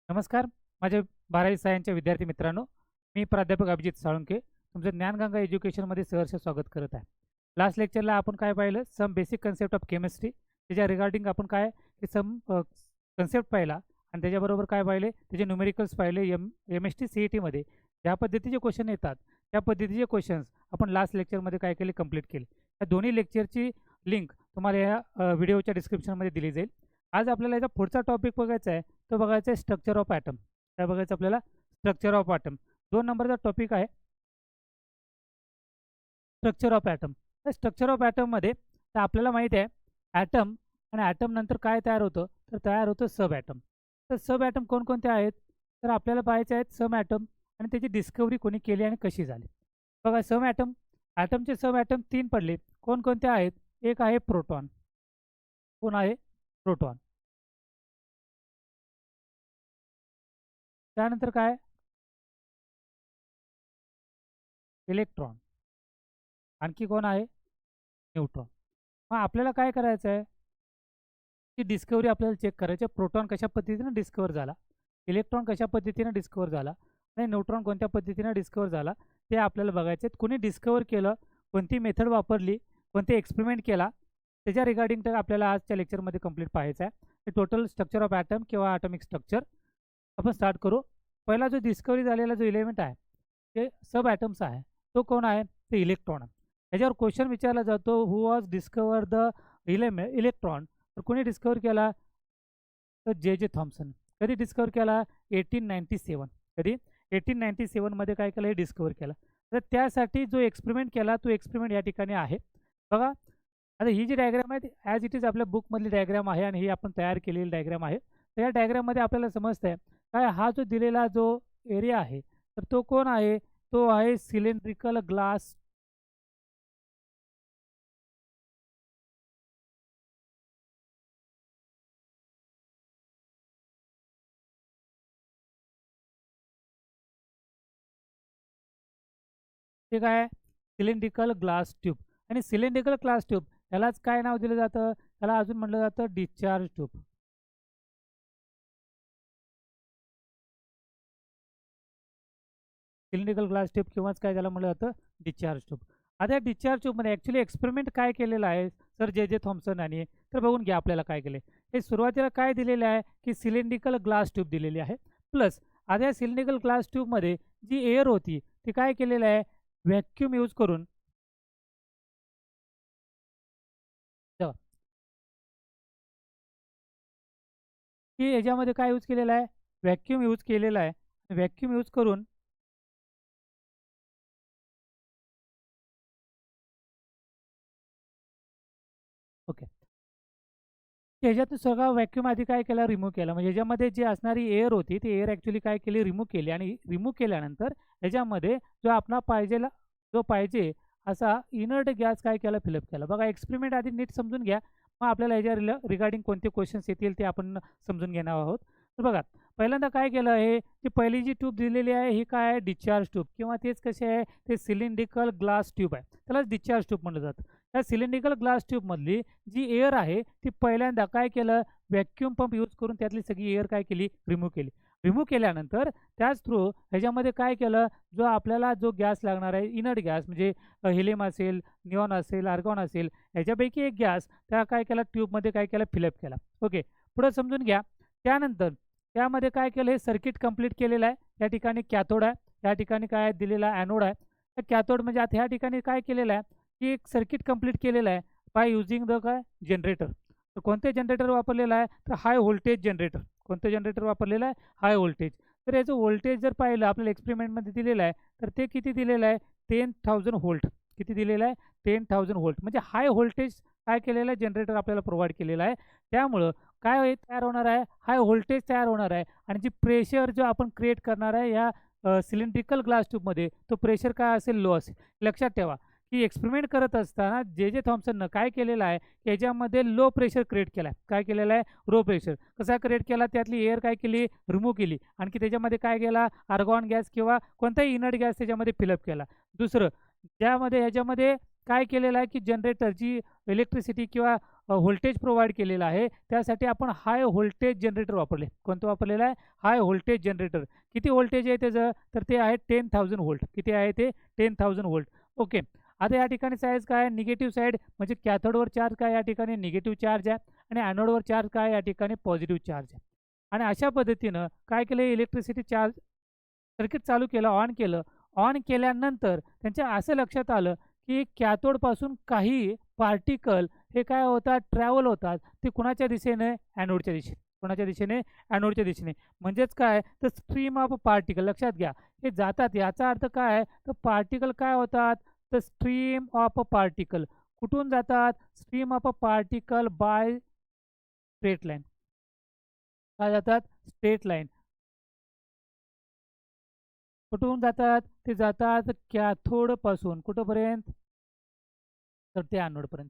नमस्कार. माझ्या 12वी सायन्सच्या विद्यार्थी मित्रांनो, मी प्राध्यापक अभिजित साळुंखे तुमचं ज्ञानगंगा एज्युकेशनमध्ये सहर्ष स्वागत करत आहे. लास्ट लेक्चरला आपण काय पाहिलं? Some basic concept of chemistry. त्याच्या रिगार्डिंग आपण काय की सम कन्सेप्ट पाहिला आणि त्याच्याबरोबर काय पाहिले? त्याचे न्यूमेरिकल्स पाहिले. MST CETमध्ये ज्या पद्धतीचे क्वेश्चन येतात त्या पद्धतीचे क्वेश्चन्स आपण लास्ट लेक्चरमध्ये काय केले? कंप्लीट केले. या दोन्ही लेक्चरची लिंक तुम्हाला या व्हिडिओच्या डिस्क्रिप्शनमध्ये दिली जाईल. आज आपल्याला याचा पुढचा टॉपिक बघायचा आहे. तो बघायचा आहे स्ट्रक्चर ऑफ ॲटम. काय बघायचं आपल्याला? Structure of item. 2 नंबरचा टॉपिक आहे स्ट्रक्चर ऑफ ॲटम. तर स्ट्रक्चर ऑफ ॲटममध्ये तर आपल्याला माहिती आहे ॲटम आणि ॲटम नंतर काय तयार होतं? तर तयार होतं सब ॲटम. तर सब ॲटम कोणकोणते आहेत? तर आपल्याला पाहायचे आहेत सब ॲटम आणि त्याची डिस्कवरी कोणी केली आणि कशी झाली. बघा सब ॲटम, ॲटमचे सब ॲटम 3 पडले. कोणकोणते आहेत? एक आहे प्रोटॉन. कोण आहे? प्रोटॉन. त्यानंतर काय? इलेक्ट्रॉन. आणखी कोण आहे? न्यूट्रॉन. मग आपल्याला काय करायचं आहे? की डिस्कवरी आपल्याला चेक करायचे. प्रोटॉन कशा पद्धतीने डिस्कवर झाला, इलेक्ट्रॉन कशा पद्धतीने डिस्कवर झाला आणि न्यूट्रॉन कोणत्या पद्धतीने डिस्कवर झाला ते आपल्याला बघायचे. कोणी डिस्कवर केलं, कोणती मेथड वापरली, कोणते एक्सपेरिमेंट केला, त्याच्या रिगार्डिंग तर आपल्याला आजच्या लेक्चरमध्ये कंप्लीट पाहायचं आहे. टोटल स्ट्रक्चर ऑफ ॲटम किंवा ॲटॉमिक स्ट्रक्चर आपण स्टार्ट करू. पहिला जो डिस्कवरी झालेला जो एलिमेंट आहे ते सब ॲटम्स आहे. तो कोण आहे? ते इलेक्ट्रॉन. याच्यावर क्वेश्चन विचारला जातो, हु वॉज डिस्कवर द इलेक्ट्रॉन. तर कोणी डिस्कवर केला? तर जे थॉम्सन. कधी डिस्कवर केला? 1897. कधी? 1897मध्ये काय केलं? हे डिस्कवर केला. तर त्यासाठी जो एक्सपेरिमेंट केला तो एक्सपेरिमेंट या ठिकाणी आहे. बघा आता ही जी डायग्राम आहे ॲज इट इज आपल्या बुकमधली डायग्राम आहे आणि ही आपण तयार केलेली डायग्राम आहे. तर या डायग्राममध्ये आपल्याला समजतंय काय हा जो दिलेला जो एरिया आहे तर तो कोण आहे? तो आहे सिलेंड्रिकल ग्लास. ते काय आहे? Cylindrical glass tube. आणि सिलेंड्रिकल ग्लास ट्यूब यालाच काय नाव दिलं जातं? त्याला अजून म्हटलं जातं discharge tube. Cylindrical glass tube किंवाच काय त्याला म्हटलं जातं? Discharge tube. आता या डिस्चार्ज ट्यूबमध्ये ॲक्च्युली एक्सपेरिमेंट काय केलेलं आहे सर जे थॉम्सन यांनी? तर बघून घ्या आपल्याला काय केलं. हे सुरुवातीला काय दिलेलं आहे की सिलेंड्रिकल ग्लास ट्यूब दिलेली आहे. प्लस आता या सिलेंड्रिकल ग्लास ट्यूबमध्ये जी एअर होती ती काय केलेलं आहे? व्हॅक्यूम यूज करून तेव्हा की याच्यामध्ये काय यूज केलेलं आहे? व्हॅक्यूम यूज केलेला आहे. व्हॅक्यूम यूज करून ओके ह्याच्यातून सगळा व्हॅक्यूम आधी काय केला? रिमूव्ह केला. म्हणजे ह्याच्यामध्ये जी असणारी एअर होती ती एअर ॲक्च्युली काय केली? रिमूव्ह केली. आणि रिमूव्ह केल्यानंतर ह्याच्यामध्ये जो आपला पाहिजे असा इनर्ट गॅस काय केला? फिलअप केला. बघा एक्सपेरिमेंट आधी नीट समजून घ्या, मग आपल्याला ह्याच्या रिगार्डिंग कोणते क्वेश्चन्स येतील ते आपण समजून घेणार आहोत. तर बघा पहिल्यांदा काय केलं? हे ती पहिली जी ट्यूब दिलेली आहे ही काय आहे? डिस्चार्ज ट्यूब किंवा तेच कसे आहे? ते सिलेंड्रिकल ग्लास ट्यूब आहे. त्यालाच डिस्चार्ज ट्यूब म्हटलं जातं. त्या सिलेंड्रिकल ग्लास ट्यूबमधली जी एअर आहे ती पहिल्यांदा काय केलं? व्हॅक्यूम पंप यूज करून त्यातली सगळी एअर काय केली? रिमूव्ह केली. रिमूव्ह केल्यानंतर त्याच थ्रू ह्याच्यामध्ये काय केलं? जो आपल्याला जो गॅस लागणार आहे इनर्ट गॅस म्हणजे हेलियम असेल, निऑन असेल, आर्गॉन असेल, ह्याच्यापैकी एक गॅस त्या काय केला? ट्यूबमध्ये काय केलं? फिलअप केला. ओके पुढं समजून घ्या. त्यानंतर त्यामध्ये काय केलं? हे सर्किट कंप्लीट केलेलं आहे. या ठिकाणी कॅथोड आहे, या ठिकाणी काय दिलेला ॲनोड आहे. तर कॅथोड म्हणजे आता ह्या ठिकाणी काय केलेलं आहे की एक सर्किट कंप्लीट केलेलं आहे बाय युजिंग द काय? जनरेटर. तर कोणते जनरेटर वापरलेलं आहे? तर हाय व्होल्टेज जनरेटर. कोणतं जनरेटर वापरलेलं आहे? High voltage. तर याचं व्होल्टेज जर पाहिलं आपल्याला एक्सपेरिमेंटमध्ये दिलेलं आहे तर ते किती दिलेलं आहे? 10,000 व्होल्ट. किती दिलेलं आहे? 10,000 व्होल्ट. म्हणजे हाय व्होल्टेज काय केलेलं आहे? जनरेटर आपल्याला प्रोव्हाइड केलेलं आहे. त्यामुळं काय तयार होणार आहे? हाय व्होल्टेज तयार होणार आहे. आणि जी प्रेशर जो आपण क्रिएट करणार आहे या सिलेंड्रिकल ग्लास ट्यूबमध्ये तो प्रेशर काय असेल? लो असेल. लक्षात ठेवा की एक्सपेरिमेंट करत असताना जे थॉम्सननं काय केलेलं आहे की याच्यामध्ये लो प्रेशर क्रिएट केला आहे. काय केलेलं आहे? Low pressure. कसा क्रिएट केला? त्यातली एअर काय केली? रिमूव्ह केली. आणखी त्याच्यामध्ये काय केला? आर्गॉन गॅस किंवा कोणताही इनर्ट गॅस त्याच्यामध्ये फिलअप केला. दुसरं ह्याच्यामध्ये काय केलेलं आहे की जनरेटर जी इलेक्ट्रिसिटी किंवा व्होल्टेज प्रोव्हाइड केलेलं आहे, त्यासाठी आपण हाय व्होल्टेज जनरेटर वापरले. कोणतं वापरलेलं आहे? High voltage generator. किती व्होल्टेज आहे त्याचं? तर ते आहे 10,000 व्होल्ट. किती आहे ते? 10,000 व्होल्ट. ओके. आता या ठिकाणी साईज काय आहे? निगेटिव्ह साईड म्हणजे कॅथोडवर चार्ज काय या ठिकाणी? निगेटिव्ह चार्ज आहे आणि ॲनोडवर चार्ज काय या ठिकाणी? पॉझिटिव्ह चार्ज आहे. आणि अशा पद्धतीनं काय केलं? इलेक्ट्रिसिटी चार्ज सर्किट चालू केलं, ऑन केलं. ऑन केल्यानंतर त्यांच्या असं लक्षात आलं, की कॅथोडपासून काही पार्टिकल हे काय होतात? ट्रॅव्हल होतात. ते कुणाच्या दिशेने? ॲनोडच्या दिशेने. कोणाच्या दिशेने? ॲनोडच्या दिशेने. म्हणजेच काय? तर स्ट्रीम ऑफ पार्टिकल लक्षात घ्या. हे जातात. याचा अर्थ काय? तर पार्टिकल काय होतात? तर स्ट्रीम ऑफ अ पार्टिकल. कुठून जातात? Stream of a particle by straight line. काय जातात? Straight line. कुठून जातात? ते जातात कॅथोडपासून कुठंपर्यंत? तर ते ॲनोडपर्यंत.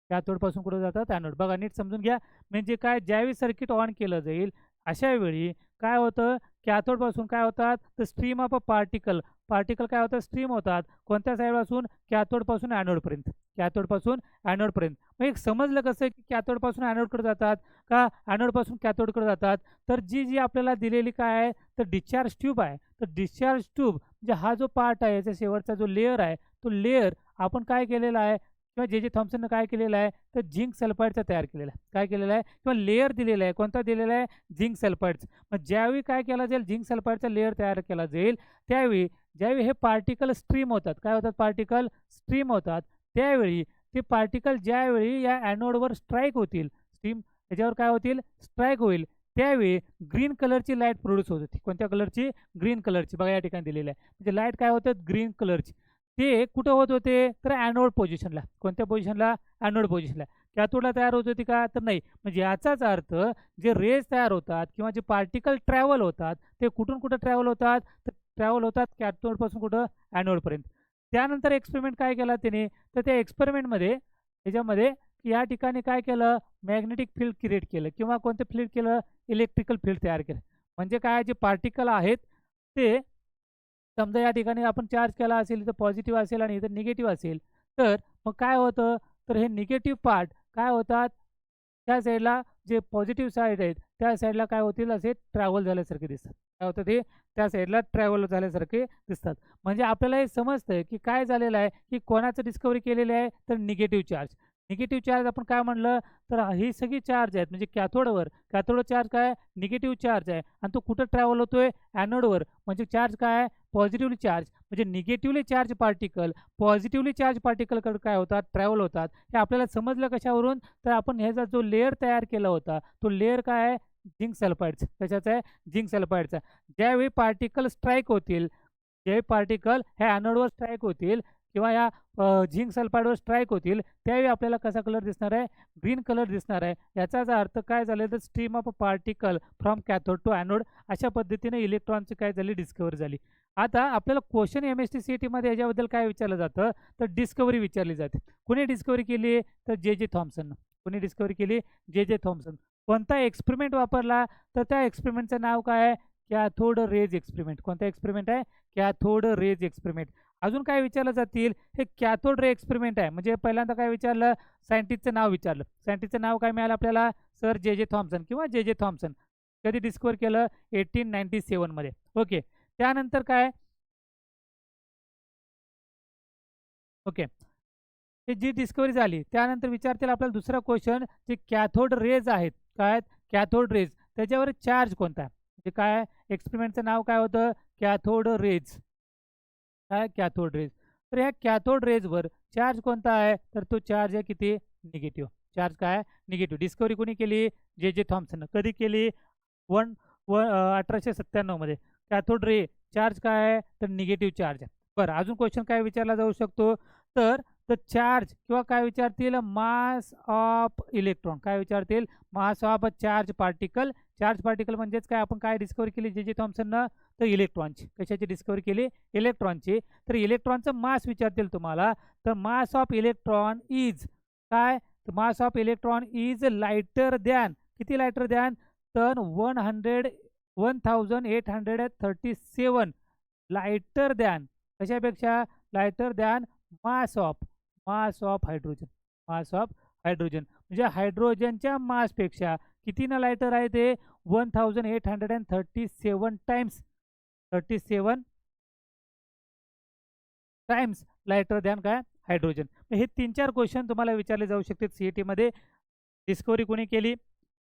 कॅथोडपासून कुठं जातात? ॲनोड. बघा नीट समजून घ्या. म्हणजे काय? ज्यावेळी सर्किट ऑन केलं जाईल, अशा वेळी काय होतं? कॅथोडपासून काय होतात? तर stream of a particle. Particle काय होतात? स्ट्रीम होतात. कोणत्या साईडपासून? कॅथोडपासून ॲनोडपर्यंत. कॅथोडपासून ॲनोडपर्यंत. मग एक समजलं कसं की कॅथोडपासून ॲनोडकडे जातात का ॲनोडपासून कॅथोडकडे जातात? तर जी आपल्याला दिलेली काय आहे? तर डिस्चार्ज ट्यूब आहे. तर डिस्चार्ज ट्यूब म्हणजे हा जो पार्ट आहे, याचा शेवटचा जो लेयर आहे, तो लेयर आपण काय केलेला आहे? किंवा जे थॉम्पसननं काय केलेलं आहे? तर झिंक सल्फाईडचा तयार केलेला आहे. काय केलेलं आहे? किंवा लेयर दिलेला आहे. कोणता दिलेला आहे? झिंक सल्फाईडचा. मग ज्यावेळी काय केला जाईल? झिंक सल्फाईडचा लेयर तयार केला जाईल, त्यावेळी ज्यावेळी हे पार्टिकल स्ट्रीम होतात. काय होतात? पार्टिकल स्ट्रीम होतात. त्यावेळी ते पार्टिकल ज्यावेळी या ॲनोडवर स्ट्राईक होतील, स्ट्रीम याच्यावर काय होतील? स्ट्राईक होईल. त्यावेळी ग्रीन कलरची लाईट प्रोड्यूस होत होती. कोणत्या कलरची? ग्रीन कलरची. बघा या ठिकाणी दिलेलं आहे. म्हणजे लाईट काय होतं? ग्रीन कलरची. ते कुठं होत होते? तर ॲनोड पोझिशनला. कोणत्या पोझिशनला? ॲनोड पोझिशनला. कॅथोडला तयार होत होती का? तर नाही. म्हणजे याचाच अर्थ जे रेज तयार होतात किंवा जे पार्टिकल ट्रॅव्हल होतात, ते कुठून कुठं ट्रॅव्हल होतात? तर ट्रॅव्हल होतात कॅथोडपासून कुठं? ॲनोडपर्यंत. त्यानंतर एक्सपेरिमेंट काय केला त्याने? तर त्या एक्सपेरिमेंटमध्ये त्याच्यामध्ये या ठिकाणी काय केलं? मॅग्नेटिक फील्ड क्रिएट केलं किंवा कोणतं फील्ड केलं? इलेक्ट्रिकल फील्ड तयार केलं. म्हणजे काय? जे पार्टिकल आहेत ते समजा या ठिकाणी आपण चार्ज केला असेल, इथं पॉझिटिव्ह असेल आणि इथं निगेटिव्ह असेल, तर मग काय होतं? तर हे निगेटिव्ह पार्ट काय होतात? त्या साईडला जे पॉझिटिव्ह साईड आहेत, त्या साईडला काय होतील? असे ट्रॅव्हल झाल्यासारखे दिसतात. काय होतं ते? त्या साईडला ट्रॅव्हल झाल्यासारखे दिसतात. म्हणजे आपल्याला हे समजतंय की काय झालेलं आहे, की कोणाचं डिस्कव्हरी केलेली आहे? तर निगेटिव्ह चार्ज. निगेटिव्ह चार्ज आपण काय म्हणलं? तर ही सगळी चार्ज आहेत म्हणजे कॅथोड चार्ज काय? निगेटिव्ह चार्ज आहे आणि तो कुठं ट्रॅव्हल होतोय? ॲनोडवर. म्हणजे चार्ज काय आहे? Positively charge. म्हणजे negatively charge particle positively charge पार्टिकलकडे काय होतात? ट्रॅव्हल होतात. हे आपल्याला समजलं कशावरून? तर आपण ह्याचा जो लेयर तयार केला होता, तो लेयर काय आहे? झिंक सल्फाईडचा. कशाचा आहे? झिंक सल्फाईडचा. ज्यावेळी पार्टिकल स्ट्राईक होतील, जे पार्टिकल ह्या ॲनोडवर स्ट्राईक होतील किंवा या झिंक सल्फाईडवर स्ट्राईक होतील, त्यावेळी आपल्याला कसा कलर दिसणार आहे? ग्रीन कलर दिसणार आहे. याचाच अर्थ काय झालं? तर stream of a particle from cathode to anode अशा पद्धतीने इलेक्ट्रॉनची काय झाली? डिस्कव्हरी झाली. आता आपल्याला क्वेश्चन MST-CET याच्याबद्दल काय विचारलं जातं? तर डिस्कव्हरी विचारली जाते. कुणी डिस्कव्हरी केली? तर जे थॉम्पसननं. कुणी डिस्कव्हरी केली? जे थॉम्पसन. कोणता एक्सपेरिमेंट वापरला? तर त्या एक्सपेरिमेंटचं नाव काय आहे? Cathode rays experiment. कोणता एक्सपेरिमेंट आहे? Cathode rays experiment. अजून काय विचारलं जातील? हे कॅथोड रे एक्सपेरिमेंट आहे. म्हणजे पहिल्यांदा काय विचारलं? सायंटिस्टचं नाव विचारलं. सायंटिस्टचं नाव काय मिळालं आपल्याला? सर जे थॉम्पसन किंवा जे थॉम्पसन. कधी डिस्कव्हर केलं? 1897 मध्ये. ओके. त्यानंतर काय? ओके. हे जी डिस्कव्हरी झाली त्यानंतर विचारतील आपल्याला दुसरा क्वेश्चन, जे कॅथोड रेज आहेत. काय आहेत? Cathode raise. त्याच्यावर चार्ज कोणता आहे? म्हणजे काय? एक्सपेरिमेंटचं नाव काय होतं? Cathode rays. काय? Cathode rays. तर ह्या कॅथोड रेजवर चार्ज कोणता आहे? तर तो चार्ज आहे किती? निगेटिव्ह. चार्ज काय? निगेटिव्ह. डिस्कव्हरी कोणी केली? जे थॉम्पसननं. कधी केली? 1897 मध्ये. कॅथोड रे चार्ज काय आहे? तर निगेटिव्ह चार्ज आहे. बरं, अजून क्वेश्चन काय विचारला जाऊ शकतो? तर तर चार्ज किंवा काय विचारतील? मास ऑफ इलेक्ट्रॉन. काय विचारतील? Mass of charge particle. Charge particle म्हणजेच काय? आपण काय डिस्कव्हरी केली जे थॉम्पसननं? तर इलेक्ट्रॉनची. कशाची डिस्कव्हरी केली? इलेक्ट्रॉनची. तर इलेक्ट्रॉनचं मास विचारतील तुम्हाला. तर मास ऑफ इलेक्ट्रॉन इज काय? तर mass of electron is lighter than. किती लाइटर दॅन? तर 1837 लाइटर दॅन. कशापेक्षा? Lighter than mass of hydrogen. Mass of hydrogen. म्हणजे हायड्रोजनच्या मासपेक्षा कितीनं लायटर आहे ते 1837 टाइम्स 37 टाइम्स लायटर दॅन काय हायड्रोजन. हे 3-4 क्वेश्चन तुम्हाला विचारले जाऊ शकतात CET मध्ये. डिस्कवरी कोणी केली,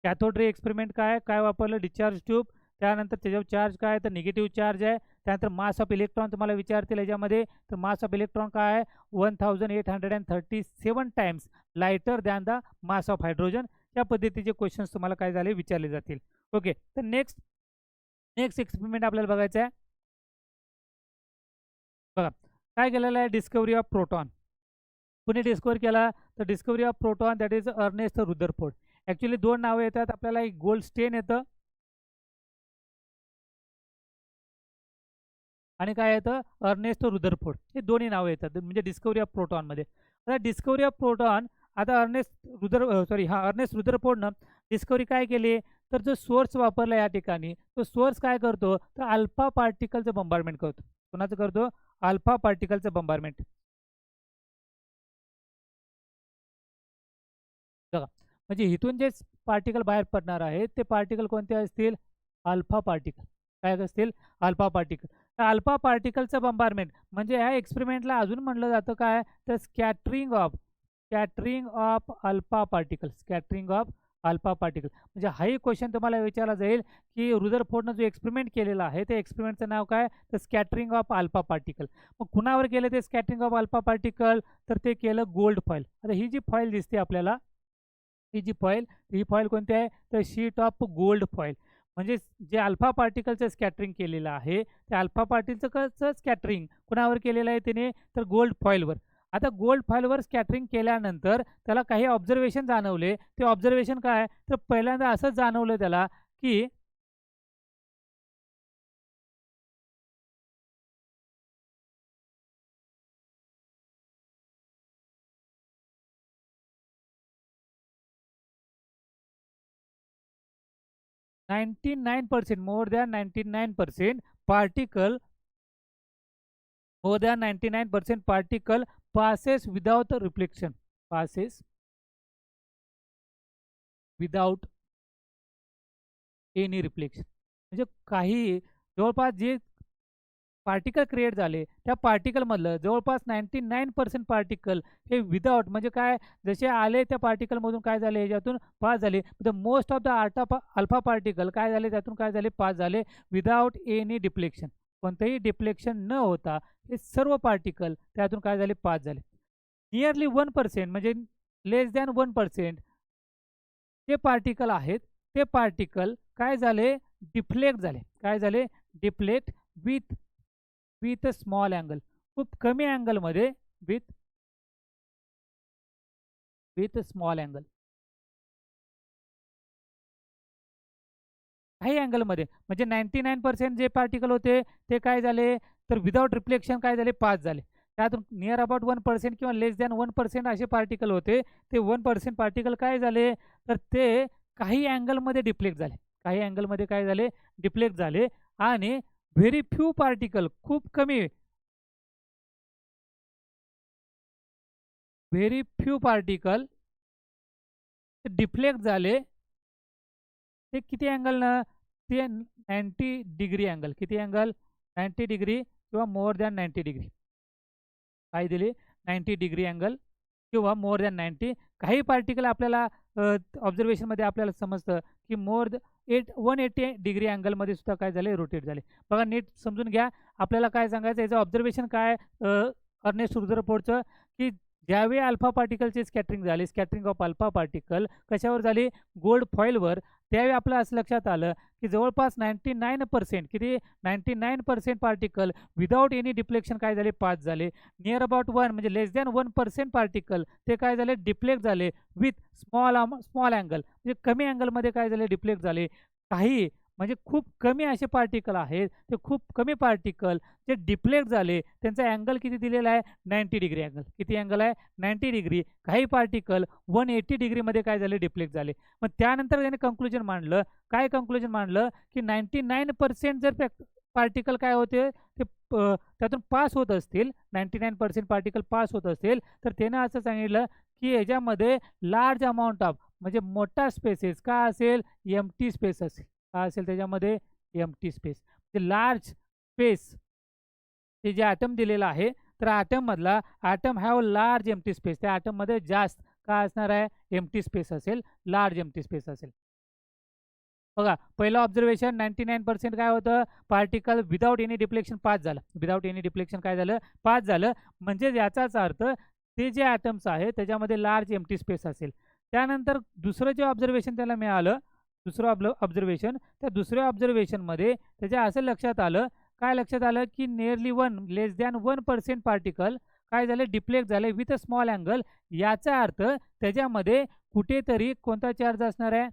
कॅथोड रे एक्सपेरिमेंट काय काय वापरलं, डिस्चार्ज ट्यूब, त्यानंतर त्याच्यावर चार्ज काय तर निगेटिव्ह चार्ज आहे, त्यानंतर मास ऑफ इलेक्ट्रॉन तुम्हाला विचारतील याच्यामध्ये. तर मास ऑफ इलेक्ट्रॉन काय आहे 1837 times lighter than the mass of hydrogen. या पद्धतीचे क्वेश्चन्स तुम्हाला काय झाले विचारले जातील. ओके, तर नेक्स्ट एक्सपेरिमेंट आपल्याला बघायचं आहे. बघा काय केलेलं आहे, डिस्कवरी ऑफ प्रोटॉन. कुणी डिस्कवर केला तर discovery of proton that is Ernest Rutherford. Actually 2 नावं येतात आपल्याला, एक गोल्डस्टेन येतं आणि काय येतं अर्नेस्ट रुदरफोर्ड. हे दोन्ही नावं येतात म्हणजे डिस्कवरी ऑफ प्रोटॉनमध्ये. आता डिस्कवरी ऑफ प्रोटॉन, आता अर्नेस्ट रुदरफोर्डनं डिस्कवरी काय केली तर जो सोर्स वापरला या ठिकाणी तो सोर्स काय करतो तर अल्फा पार्टिकलचं बंबारमेंट करतो. कोणाचं करतो, अल्फा पार्टिकलचं बंबारमेंट. बघा म्हणजे इथून जे पार्टिकल बाहेर पडणार आहेत ते पार्टिकल कोणते असतील, अल्फा पार्टिकल. काय असतील, अल्फा पार्टिकल. तर अल्फा पार्टिकलचं बंबारमेंट म्हणजे ह्या एक्सपेरिमेंटला अजून म्हटलं जातं काय तर scattering of alpha particle. Scattering of alpha particle म्हणजे हाही क्वेश्चन तुम्हाला विचारला जाईल की रुदरफोर्डनं जो एक्सपेरिमेंट केलेला आहे ते एक्सपेरिमेंटचं नाव काय तर स्कॅटरिंग ऑफ अल्फा पार्टिकल. मग कुणावर केलं ते स्कॅटरिंग ऑफ अल्फा पार्टिकल तर ते केलं गोल्ड फॉईल. आता ही जी फॉईल दिसते आपल्याला, ही फॉईल कोणती आहे तर शीट ऑफ गोल्ड फॉईल. म्हणजे जे अल्फा पार्टिकलचं स्कॅटरिंग केलेलं आहे त्या अल्फा पार्टिकलचं स्कॅटरिंग कुणावर केलेलं आहे त्याने तर गोल्ड फॉईलवर. आता गोल्ड फॉईलवर स्कॅटरिंग केल्यानंतर त्याला काही ऑब्झर्वेशन जाणवले. ते ऑब्झर्वेशन काय तर पहिल्यांदा असंच जाणवलं त्याला की more than 99% particle passes without reflection. passes without any reflection. म्हणजे काही जवळपास जे पार्टिकल क्रिएट झाले त्या पार्टिकलमधलं जवळपास 99% पार्टिकल हे विदाउट म्हणजे काय जसे आले त्या पार्टिकलमधून काय झाले ह्याच्यातून पास झाले. The most of the alpha particle काय झाले त्यातून काय झाले पास झाले विदाउट एनी डिफ्लेक्शन. कोणतंही डिफ्लेक्शन न होता हे सर्व पार्टिकल त्यातून काय झाले पास झाले. नियरली 1% म्हणजे लेस दॅन 1% जे पार्टिकल आहेत ते पार्टिकल काय झाले डिफ्लेक्ट झाले. काय झाले डिफ्लेक्ट विथ स्मॉल अँगल. खूप कमी अँगलमध्ये विथ स्मॉल अँगल. काही अँगलमध्ये म्हणजे 99% जे पार्टिकल होते ते काय झाले तर विदाउट रिफ्लेक्शन काय झाले पास झाले. त्यातून नियर अबाउट 1% किंवा लेस दॅन 1% असे पार्टिकल होते. ते 1% पार्टिकल काय झाले तर ते काही अँगलमध्ये डिफ्लेक्ट झाले. काही अँगलमध्ये काय झाले डिफ्लेक्ट झाले. आणि व्हेरी फ्यू पार्टिकल खूप कमी पार्टिकल डिफ्लेक्ट झाले. ते किती अँगलनं ते 90 डिग्री अँगल. किती अँगल 90 डिग्री किंवा मोर दॅन 90 डिग्री. काय दिली 90 डिग्री अँगल किंवा मोर दॅन 90. काही पार्टिकल आपल्याला ऑब्झर्वेशनमध्ये आपल्याला समजतं की 180 डिग्री अँगलमध्ये सुद्धा काय झाले रोटेट झाले. बघा नीट समजून घ्या. आपल्याला काय सांगायचं याचं ऑब्झर्वेशन काय अर्नेस्ट रुदरफोर्डचं की ज्यावेळी अल्फा पार्टिकलची स्कॅटरिंग झाली स्कॅटरिंग ऑफ अल्फा पार्टिकल कशावर झाली गोल्ड फॉईलवर. त्यावेळी आपलं असं लक्षात आलं की जवळपास 99% किती 99% पार्टिकल विदाउट एनी डिफ्लेक्शन काय झाले पास झाले. नियर अबाउट 1 म्हणजे लेस दॅन 1% पार्टिकल ते काय झाले डिफ्लेक्ट झाले विथ स्मॉल अँगल. म्हणजे कमी अँगलमध्ये काय झाले डिफ्लेक्ट झाले. काही म्हणजे खूप कमी असे पार्टिकल आहेत ते खूप कमी पार्टिकल जे डिफ्लेक्ट झाले त्यांचा अँगल किती दिलेला आहे 90 डिग्री अँगल. किती अँगल आहे 90 डिग्री. काही पार्टिकल 180 डिग्रीमध्ये काय झाले डिफ्लेक्ट झाले. मग त्यानंतर त्याने कंक्लुजन मांडलं. काय कंक्लुजन मांडलं की 99% जर पार्टिकल काय होते ते त्यातून पास होत असतील 99% पार्टिकल पास होत असतील तर त्यानं असं सांगितलं की याच्यामध्ये लार्ज अमाऊंट ऑफ म्हणजे मोठा स्पेसेस का असेल, एम्प्टी स्पेस असेल. का असेल त्याच्यामध्ये, एम्प्टी स्पेस. लार्ज स्पेस हे जे ॲटम दिलेलं आहे, तर ॲटममधला atom have large empty space. त्या ॲटममध्ये जास्त काय असणार आहे, एम्प्टी स्पेस असेल, लार्ज एम्प्टी स्पेस असेल. बघा पहिलं ऑब्झर्वेशन 99% काय होतं, particle without any deflection pass झालं. विदाऊट एनी डिफ्लेक्शन काय झालं, पास झालं. म्हणजे याचाच अर्थ ते जे ॲटम्स आहे त्याच्यामध्ये लार्ज एम्प्टी स्पेस असेल. त्यानंतर दुसरं जे ऑब्झर्वेशन त्याला मिळालं, दुसरं ऑब्झर्वेशन, त्या दुसऱ्या ऑब्झर्वेशनमध्ये त्याच्या असं लक्षात आलं, काय लक्षात आलं की नियरली 1% पार्टिकल काय झाले, डिफ्लेक्ट झाले विथ अ स्मॉल अँगल. याचा अर्थ त्याच्यामध्ये कुठेतरी कोणता चार्ज असणार आहे,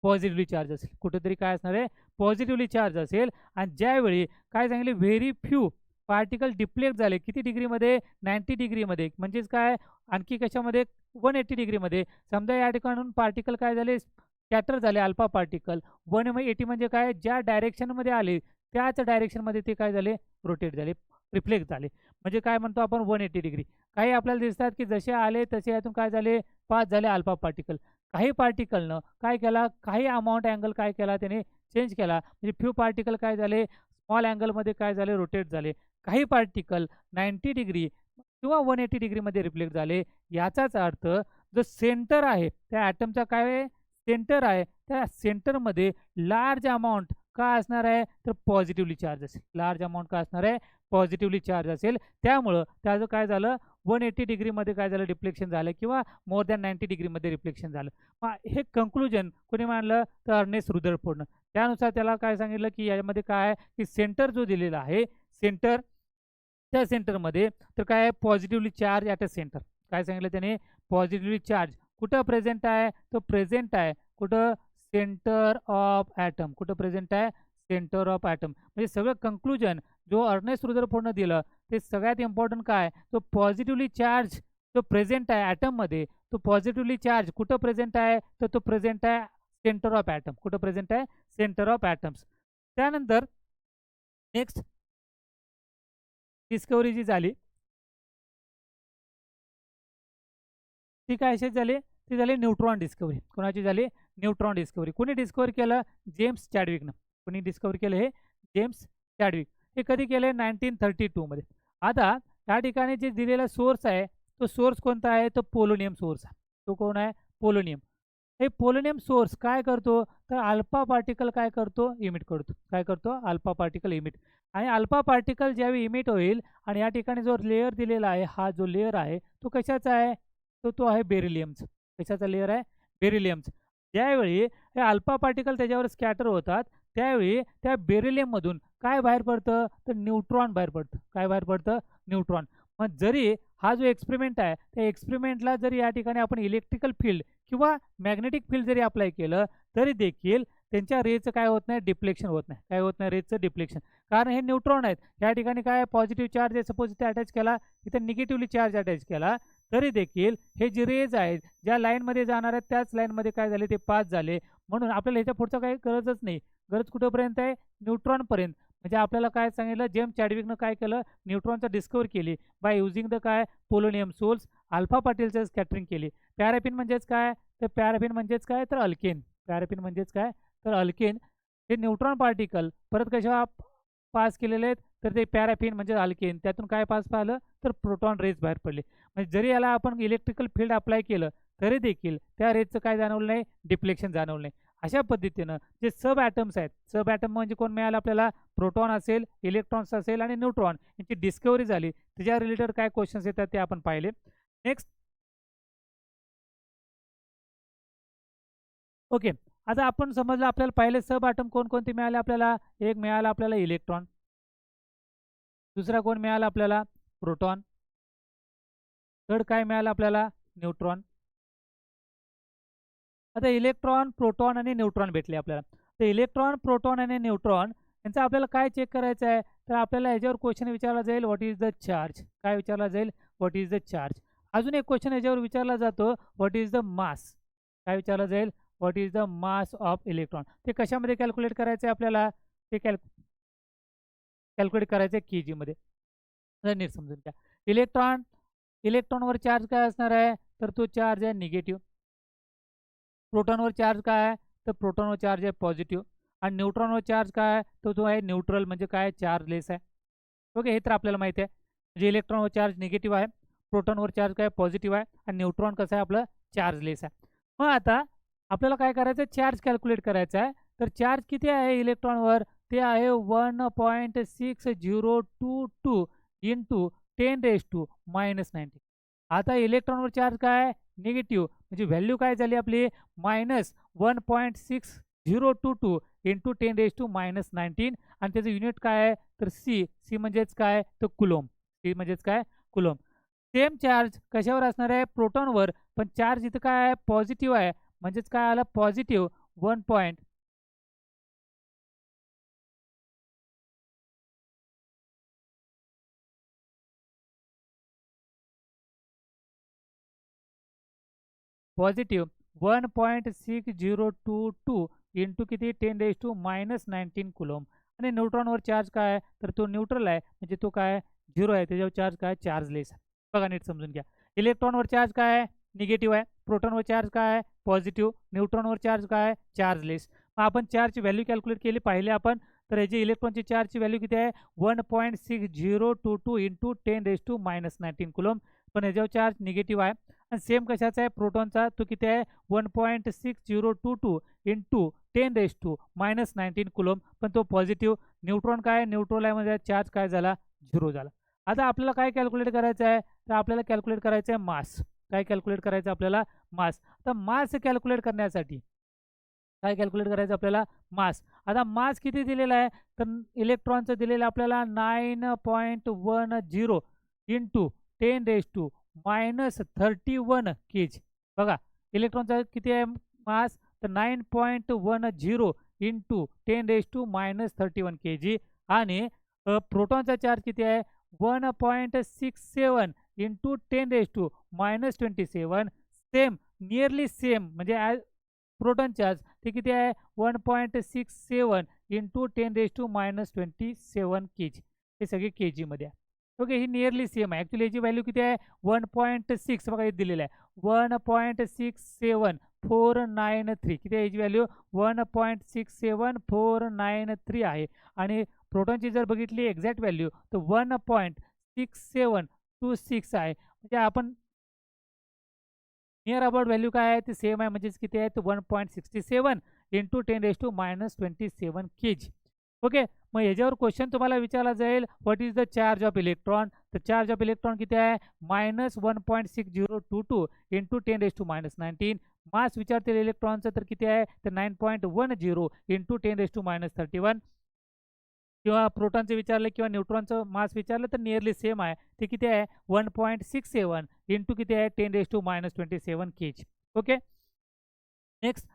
पॉझिटिव्हली चार्ज असेल. कुठेतरी काय असणार आहे, पॉझिटिव्हली चार्ज असेल. आणि ज्यावेळी काय सांगितले, व्हेरी फ्यू पार्टिकल डिफ्लेक्ट झाले किती डिग्रीमध्ये, 90 डिग्रीमध्ये. म्हणजेच काय, आणखी कशामध्ये, 180 डिग्रीमध्ये. समजा या ठिकाणून पार्टिकल काय झाले, स्कॅटर झाले, अल्फा पार्टिकल. 180 म्हणजे काय, ज्या डायरेक्शनमध्ये आले त्याच डायरेक्शनमध्ये ते काय झाले, रोटेट झाले, रिफ्लेक्ट झाले. म्हणजे काय म्हणतो आपण, 180 डिग्री. काही आपल्याला दिसतात की जसे आले तसे यातून काय झाले, पास झाले अल्फा पार्टिकल. काही पार्टिकलनं काय केला, काही अमाऊंट अँगल काय केला त्याने, चेंज केला. म्हणजे फ्यू पार्टिकल काय झाले, स्मॉल अँगलमध्ये काय झाले, रोटेट झाले. काही पार्टिकल 90 डिग्री किंवा 180 डिग्रीमध्ये रिफ्लेक्ट झाले. याचाच अर्थ जो सेंटर आहे त्या ॲटमचा काय सेंटर आहे, त्या सेंटरमध्ये लार्ज अमाऊंट का असणार आहे, तर पॉझिटिव्हली चार्ज असेल. लार्ज अमाऊंट का असणार आहे, पॉझिटिव्हली चार्ज असेल. त्यामुळं त्याचं काय झालं, 180 डिग्रीमध्ये काय झालं, डिफ्लेक्शन झालं किंवा मोर दॅन 90 डिग्रीमध्ये रिफ्लेक्शन झालं. मग हे कन्क्लुजन कोणी मांडलं, तर अर्नेस्ट रुदरफोर्डनं. त्यानुसार त्याला काय सांगितलं की यामध्ये काय आहे, की सेंटर जो दिलेला आहे, सेंटर, त्या सेंटरमध्ये तर काय आहे, positively charge at a centre. काय सांगितलं त्याने, पॉझिटिव्हली चार्ज कुठं प्रेझेंट आहे, तो प्रेझेंट आहे कुठं, सेंटर ऑफ ॲटम. कुठं प्रेझेंट आहे, सेंटर ऑफ ॲटम. म्हणजे सगळं कन्क्लुजन जो अर्नेस्ट रुदरफोर्डनं दिलं ते सगळ्यात इम्पॉर्टंट काय, तो पॉझिटिव्हली चार्ज तो प्रेझेंट आहे ॲटममध्ये. तो पॉझिटिव्हली चार्ज कुठं प्रेझेंट आहे, तर तो प्रेझेंट आहे सेंटर ऑफ ॲटम. कुठं प्रेझेंट आहे, सेंटर ऑफ ॲटम्स. त्यानंतर नेक्स्ट डिस्कवरी जी झाली ती काय अशीच झाली, ती झाली न्यूट्रॉन डिस्कवरी. कोणाची झाली, न्यूट्रॉन डिस्कवरी. कोणी डिस्कवर केलं, जेम्स चॅडविकनं. कोणी डिस्कवर केलं, हे जेम्स चॅडविक. हे कधी केलं, 1932 मध्ये. आता या ठिकाणी जे दिलेला सोर्स आहे, तो सोर्स कोणता आहे, तो पोलोनियम सोर्स आहे. तो कोण आहे, पोलोनियम. हे पोलोनियम सोर्स काय करतो, तर अल्फा पार्टिकल काय करतो, इमिट करतो. काय करतो, अल्फा पार्टिकल इमिट. आणि अल्फा पार्टिकल ज्यावेळी इमिट होईल आणि या ठिकाणी जो लेअर दिलेला आहे, हा जो लेअर आहे तो कशाचा आहे, तो आहे बेरिलियमचा. कशाचा लेअर आहे, बेरिलियमचा. ज्यावेळी हे अल्फा पार्टिकल त्याच्यावर स्कॅटर होतात त्यावेळी त्या बेरिलियममधून काय बाहेर पडतं, तर न्यूट्रॉन बाहेर पडतं. काय बाहेर पडतं, न्यूट्रॉन. मग जरी हा जो एक्सपेरिमेंट आहे त्या एक्सपेरिमेंटला जरी या ठिकाणी आपण इलेक्ट्रिकल फील्ड किंवा मॅग्नेटिक फील्ड जरी अप्लाय केलं तरी देखील त्यांच्या रेचं काय होत नाही, डिफ्लेक्शन होत नाही. काय होत नाही, रेचं डिफ्लेक्शन. कारण हे न्यूट्रॉन आहेत. या ठिकाणी काय पॉझिटिव्ह चार्ज आहे, सपोज इथे अटॅच केला, इथे निगेटिव्हली चार्ज अटॅच केला, तरी देखील हे जे रेज आहेत ज्या लाईनमध्ये जाणार आहेत त्याच लाईनमध्ये काय झाले, ते पास झाले. म्हणून आपल्याला ह्याच्या पुढचं काही गरजच नाही. गरज कुठंपर्यंत आहे, न्यूट्रॉनपर्यंत. म्हणजे आपल्याला काय सांगितलं, जेम्स चॅडविकनं काय केलं, न्यूट्रॉनचा डिस्कवर केली बाय युझिंग द काय, पोलोनियम सोर्स. अल्फा पार्टिकलचं स्कॅटरिंग केली. पॅराफिन म्हणजेच काय, तर पॅराफिन म्हणजेच काय, तर अल्केन. पॅराफिन म्हणजेच काय, तर अल्केन. हे न्यूट्रॉन पार्टिकल परत कशा पास केलेले आहेत, तर ते पॅराफिन म्हणजे अल्केन. त्यातून काय पास पाहिलं, तर प्रोटॉन रेज बाहेर पडले. म्हणजे जरी याला आपण इलेक्ट्रिकल फील्ड अप्लाय केलं तरी देखील त्या रेजचं काय जाणवलं नाही, डिफ्लेक्शन जाणवलं नाही. अशा पद्धतीनं जे सब ॲटम्स आहेत, सब ॲटम म्हणजे कोण मिळालं आपल्याला, प्रोटॉन असेल, इलेक्ट्रॉन्स असेल आणि न्यूट्रॉन, यांची डिस्कवरी झाली. त्याच्या रिलेटेड काय क्वेश्चन्स येतात ते आपण पाहिले. Next, okay. आता आपण समजलं आपल्याला पहिले सब ॲटम कोणकोणते मिळाले आपल्याला. एक मिळाला आपल्याला इलेक्ट्रॉन, दुसरा कोण मिळाला आपल्याला, प्रोटॉन, थर्ड काय मिळालं आपल्याला, न्यूट्रॉन. आता इलेक्ट्रॉन, प्रोटॉन आणि न्यूट्रॉन भेटले आपल्याला. तर इलेक्ट्रॉन, प्रोटॉन आणि न्यूट्रॉन यांचं आपल्याला काय चेक करायचं आहे, तर आपल्याला याच्यावर क्वेश्चन विचारला जाईल, व्हॉट इज द चार्ज. काय विचारला जाईल, व्हॉट इज द चार्ज. अजून एक क्वेश्चन याच्यावर विचारला जातो, व्हॉट इज द मास. काय विचारला जाईल, what is the mass of electron. ते कशामध्ये कॅल्क्युलेट करायचं आहे आपल्याला, ते कॅल्क्युलेट करायचं आहे KG मध्ये. नीट समजून घ्या. इलेक्ट्रॉनवर चार्ज काय असणार आहे, तर तो चार्ज आहे निगेटिव्ह. प्रोटॉनवर चार्ज काय आहे, तर प्रोटॉनवर चार्ज आहे पॉझिटिव्ह. आणि न्यूट्रॉनवर चार्ज काय आहे, तर तो आहे न्यूट्रल, म्हणजे काय चार्जलेस आहे. ओके, हे तर आपल्याला माहिती आहे. म्हणजे इलेक्ट्रॉनवर चार्ज निगेटिव्ह आहे, प्रोटॉनवर चार्ज काय पॉझिटिव्ह आहे, आणि न्यूट्रॉन कसं आहे आपलं चार्जलेस आहे. मग आता आपल्याला काय करायचं आहे, चार्ज कॅल्क्युलेट करायचा आहे. तर चार्ज किती आहे इलेक्ट्रॉनवर, ते आहे 1.6022 इंटू 10⁻⁻⁻⁹. आता इलेक्ट्रॉनवर चार्ज काय आहे निगेटिव्ह, म्हणजे व्हॅल्यू काय झाली आपली -1.6022 इंटू 10⁻⁻⁹. आणि त्याचं युनिट काय आहे, तर सी म्हणजेच काय, तर कुलोम. सी म्हणजेच काय, कुलोम. सेम चार्ज कशावर असणार आहे, प्रोटॉनवर, पण चार्ज इथं काय आहे पॉझिटिव्ह आहे, म्हणजेच काय आलं पॉझिटिव्ह 1. पॉझिटिव्ह 1.6022 इंटू किती 10⁻⁻⁹ कुलोम. आणि न्यूट्रॉनवर चार्ज काय आहे, तर तो न्यूट्रल आहे, म्हणजे तो काय झिरो आहे, त्याच्यावर चार्ज काय चार्जलेस आहे. बघा नीट समजून घ्या. इलेक्ट्रॉनवर चार्ज काय आहे निगेटिव्ह आहे, प्रोटॉनवर चार्ज काय आहे पॉझिटिव्ह, न्यूट्रॉनवर चार्ज काय आहे चार्जलेस. मग आपण चार्जची व्हॅल्यू कॅल्क्युलेट केली पाहिले आपण, तर याची इलेक्ट्रॉनची चार्जची व्हॅल्यू किती आहे 1.6022 इंटू 10⁻⁻⁹ कुलोम. पण याच्यावर चार्ज निगेटिव्ह आहे. आणि सेम कशाचा आहे प्रोटॉनचा, तो किती आहे 1.6022 इंटू 10⁻⁻⁹ कुलोम, पण तो पॉझिटिव्ह. न्यूट्रॉन काय न्यूट्रल आहे, म्हणजे चार्ज काय झाला झिरो झाला. आता आपल्याला काय कॅल्क्युलेट करायचं आहे, तर आपल्याला कॅल्क्युलेट करायचं आहे मास. काय कॅल्क्युलेट करायचं आपल्याला मास. आता मास कॅल्क्युलेट करण्यासाठी काय कॅल्क्युलेट करायचं आपल्याला मास. आता मास किती दिलेला आहे, तर इलेक्ट्रॉनचं दिलेलं आपल्याला 9.10 इंटू 10⁻⁻31 kg. बघा इलेक्ट्रॉनचा किती आहे मास, तर 9.10 इंटू 10⁻⁻31 kg. आणि प्रोटॉनचा चार्ज किती आहे 1.67 इंटू 10⁻⁻27. सेम नियरली सेम, म्हणजे प्रोटॉन चार्ज ते किती आहे 1.67 इंटू 10⁻⁻27 kg. हे सगळे kg मध्ये आहे. ओके, ही नियरली सेम आहे. ॲक्च्युली याची व्हॅल्यू किती आहे 1.6. बघा हे दिलेलं आहे 1.67493. किती आहे याची व्हॅल्यू 1.67493 आहे. आणि प्रोटॉनची जर बघितली एक्झॅक्ट व्हॅल्यू तर 1.6726 आहे. म्हणजे आपण नियर अबाउट व्हॅल्यू काय आहे ते सेम आहे, म्हणजेच किती आहे तर 1.67 इंटू 10⁻⁻27 kg. ओके, मग याच्यावर क्वेश्चन तुम्हाला विचारला जाईल what is the charge of electron. तर चार्ज ऑफ इलेक्ट्रॉन किती आहे -1.6022 इंटू 10⁻⁻⁹. मास विचारतील इलेक्ट्रॉनचं तर किती आहे तर 9.10 इंटू 10⁻31. किंवा प्रोटॉनचं विचारलं किंवा न्यूट्रॉनचं मास विचारलं तर नियरली सेम आहे. ते किती आहे 1.67 इंटू किती आहे 10⁻⁻27 kg. ओके, नेक्स्ट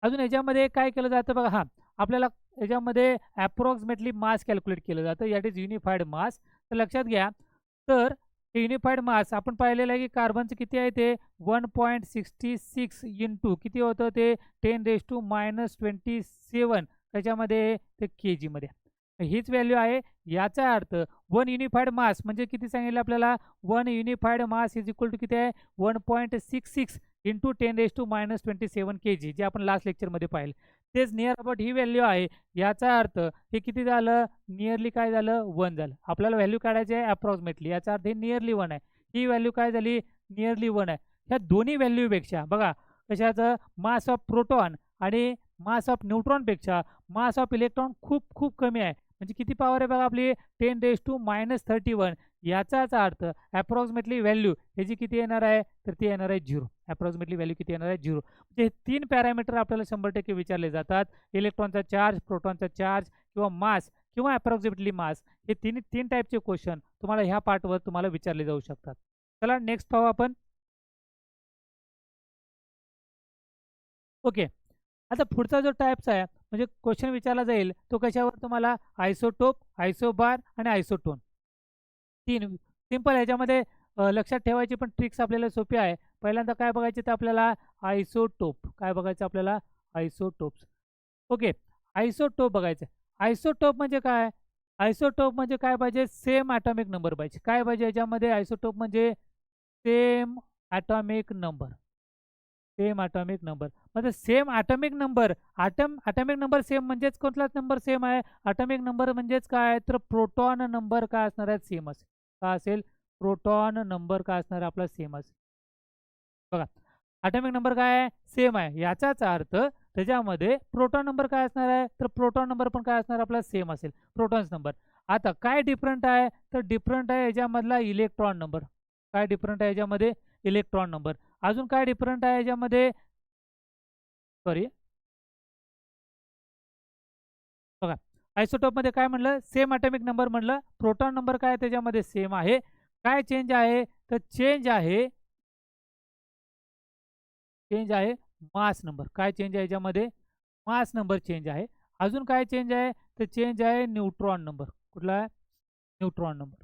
अजून याच्यामध्ये काय केलं जातं बघा. हां, आपल्याला याच्यामध्ये ॲप्रॉक्सिमेटली मास कॅल्क्युलेट केलं जातं, दॅट इज युनिफाईड मास. तर लक्षात घ्या, तर युनिफाईड मास आपण पाहिलेलं आहे की कार्बनचं किती आहे ते 1.66 इंटू किती होतं ते 10⁻⁻27 त्याच्यामध्ये ते kg मध्ये. हीच व्हॅल्यू आहे. याचा अर्थ वन युनिफाईड मास म्हणजे किती सांगितलं आपल्याला, one unified mass is equal to किती आहे 1.66 इंटू 10⁻⁻27 kg, जे आपण लास्ट लेक्चरमध्ये पाहिलं. तेच नियर अबाउट ही व्हॅल्यू आहे. याचा अर्थ हे किती झालं नियरली काय झालं 1 झालं. आपल्याला व्हॅल्यू काढायची आहे अप्रॉक्सिमेटली, याचा अर्थ हे नियरली 1 आहे. ही व्हॅल्यू काय झाली नियरली 1 आहे. ह्या दोन्ही व्हॅल्यूपेक्षा बघा कशाचं मास ऑफ प्रोटॉन आणि मास ऑफ न्यूट्रॉनपेक्षा मास ऑफ इलेक्ट्रॉन खूप खूप कमी आहे. म्हणजे किती पॉवर आहे बघा आपली 10⁻31. याचाच अर्थ अप्रॉक्सिमेटली व्हॅल्यू ह्याची किती येणार आहे तर ती येणार आहे 0. अप्रॉक्सिमेटली व्हॅल्यू किती येणार आहे 0. म्हणजे हे 3 पॅरामीटर आपल्याला 100% विचारले जातात. इलेक्ट्रॉनचा चार्ज, प्रोटॉनचा चार्ज किंवा मास किंवा अप्रॉक्सिमेटली मास. हे तीन टाईपचे क्वेश्चन तुम्हाला ह्या पार्टवर तुम्हाला विचारले जाऊ शकतात. चला नेक्स्ट पाहू आपण. ओके, आता पुढचा जो टाईप्स आहे म्हणजे क्वेश्चन विचारला जाईल तो कशावर तुम्हाला आयसोटोप, आयसोबार आणि आयसोटोन. 3 सिंपल. ह्याच्यामध्ये लक्षात ठेवायची पण ट्रिक्स आपल्याला सोपी आहे. पहिल्यांदा काय बघायचे तर आपल्याला आयसोटोप. काय बघायचं आपल्याला आयसोटोप्स. ओके, आयसोटोप बघायचं. आयसोटोप म्हणजे काय, आयसोटोप म्हणजे काय पाहिजे सेम ॲटॉमिक नंबर पाहिजे. काय पाहिजे याच्यामध्ये आयसोटोप म्हणजे same atomic number. Same atomic number. मग same atomic number, atomic number same म्हणजेच कुठलाच नंबर सेम आहे? ॲटॉमिक नंबर म्हणजेच काय? तर प्रोटॉन नंबर काय असणार आहे? सेम असेल. काय असेल? प्रोटॉन नंबर काय असणार आहे आपला? सेम असेल. बघा, ॲटॉमिक नंबर काय आहे? सेम आहे. याचाच अर्थ त्याच्यामध्ये प्रोटॉन नंबर काय असणार आहे? तर प्रोटॉन नंबर पण काय असणार आपला? सेम असेल. Protons number. आता काय डिफरंट आहे? तर डिफरंट आहे याच्यामधला इलेक्ट्रॉन नंबर. काय डिफरंट आहे याच्यामध्ये? Electron number. अजून काय डिफरंट आहे याच्यामध्ये? सॉरी, बघा, आयसोटोपमध्ये काय म्हणलं? सेम ॲटॉमिक नंबर म्हणलं. प्रोटॉन नंबर काय त्याच्यामध्ये? सेम आहे. काय चेंज आहे? तर चेंज आहे मास नंबर. काय चेंज आहे याच्यामध्ये? मास नंबर चेंज आहे. अजून काय चेंज आहे? तर चेंज आहे न्यूट्रॉन नंबर. कुठला आहे? Neutron number.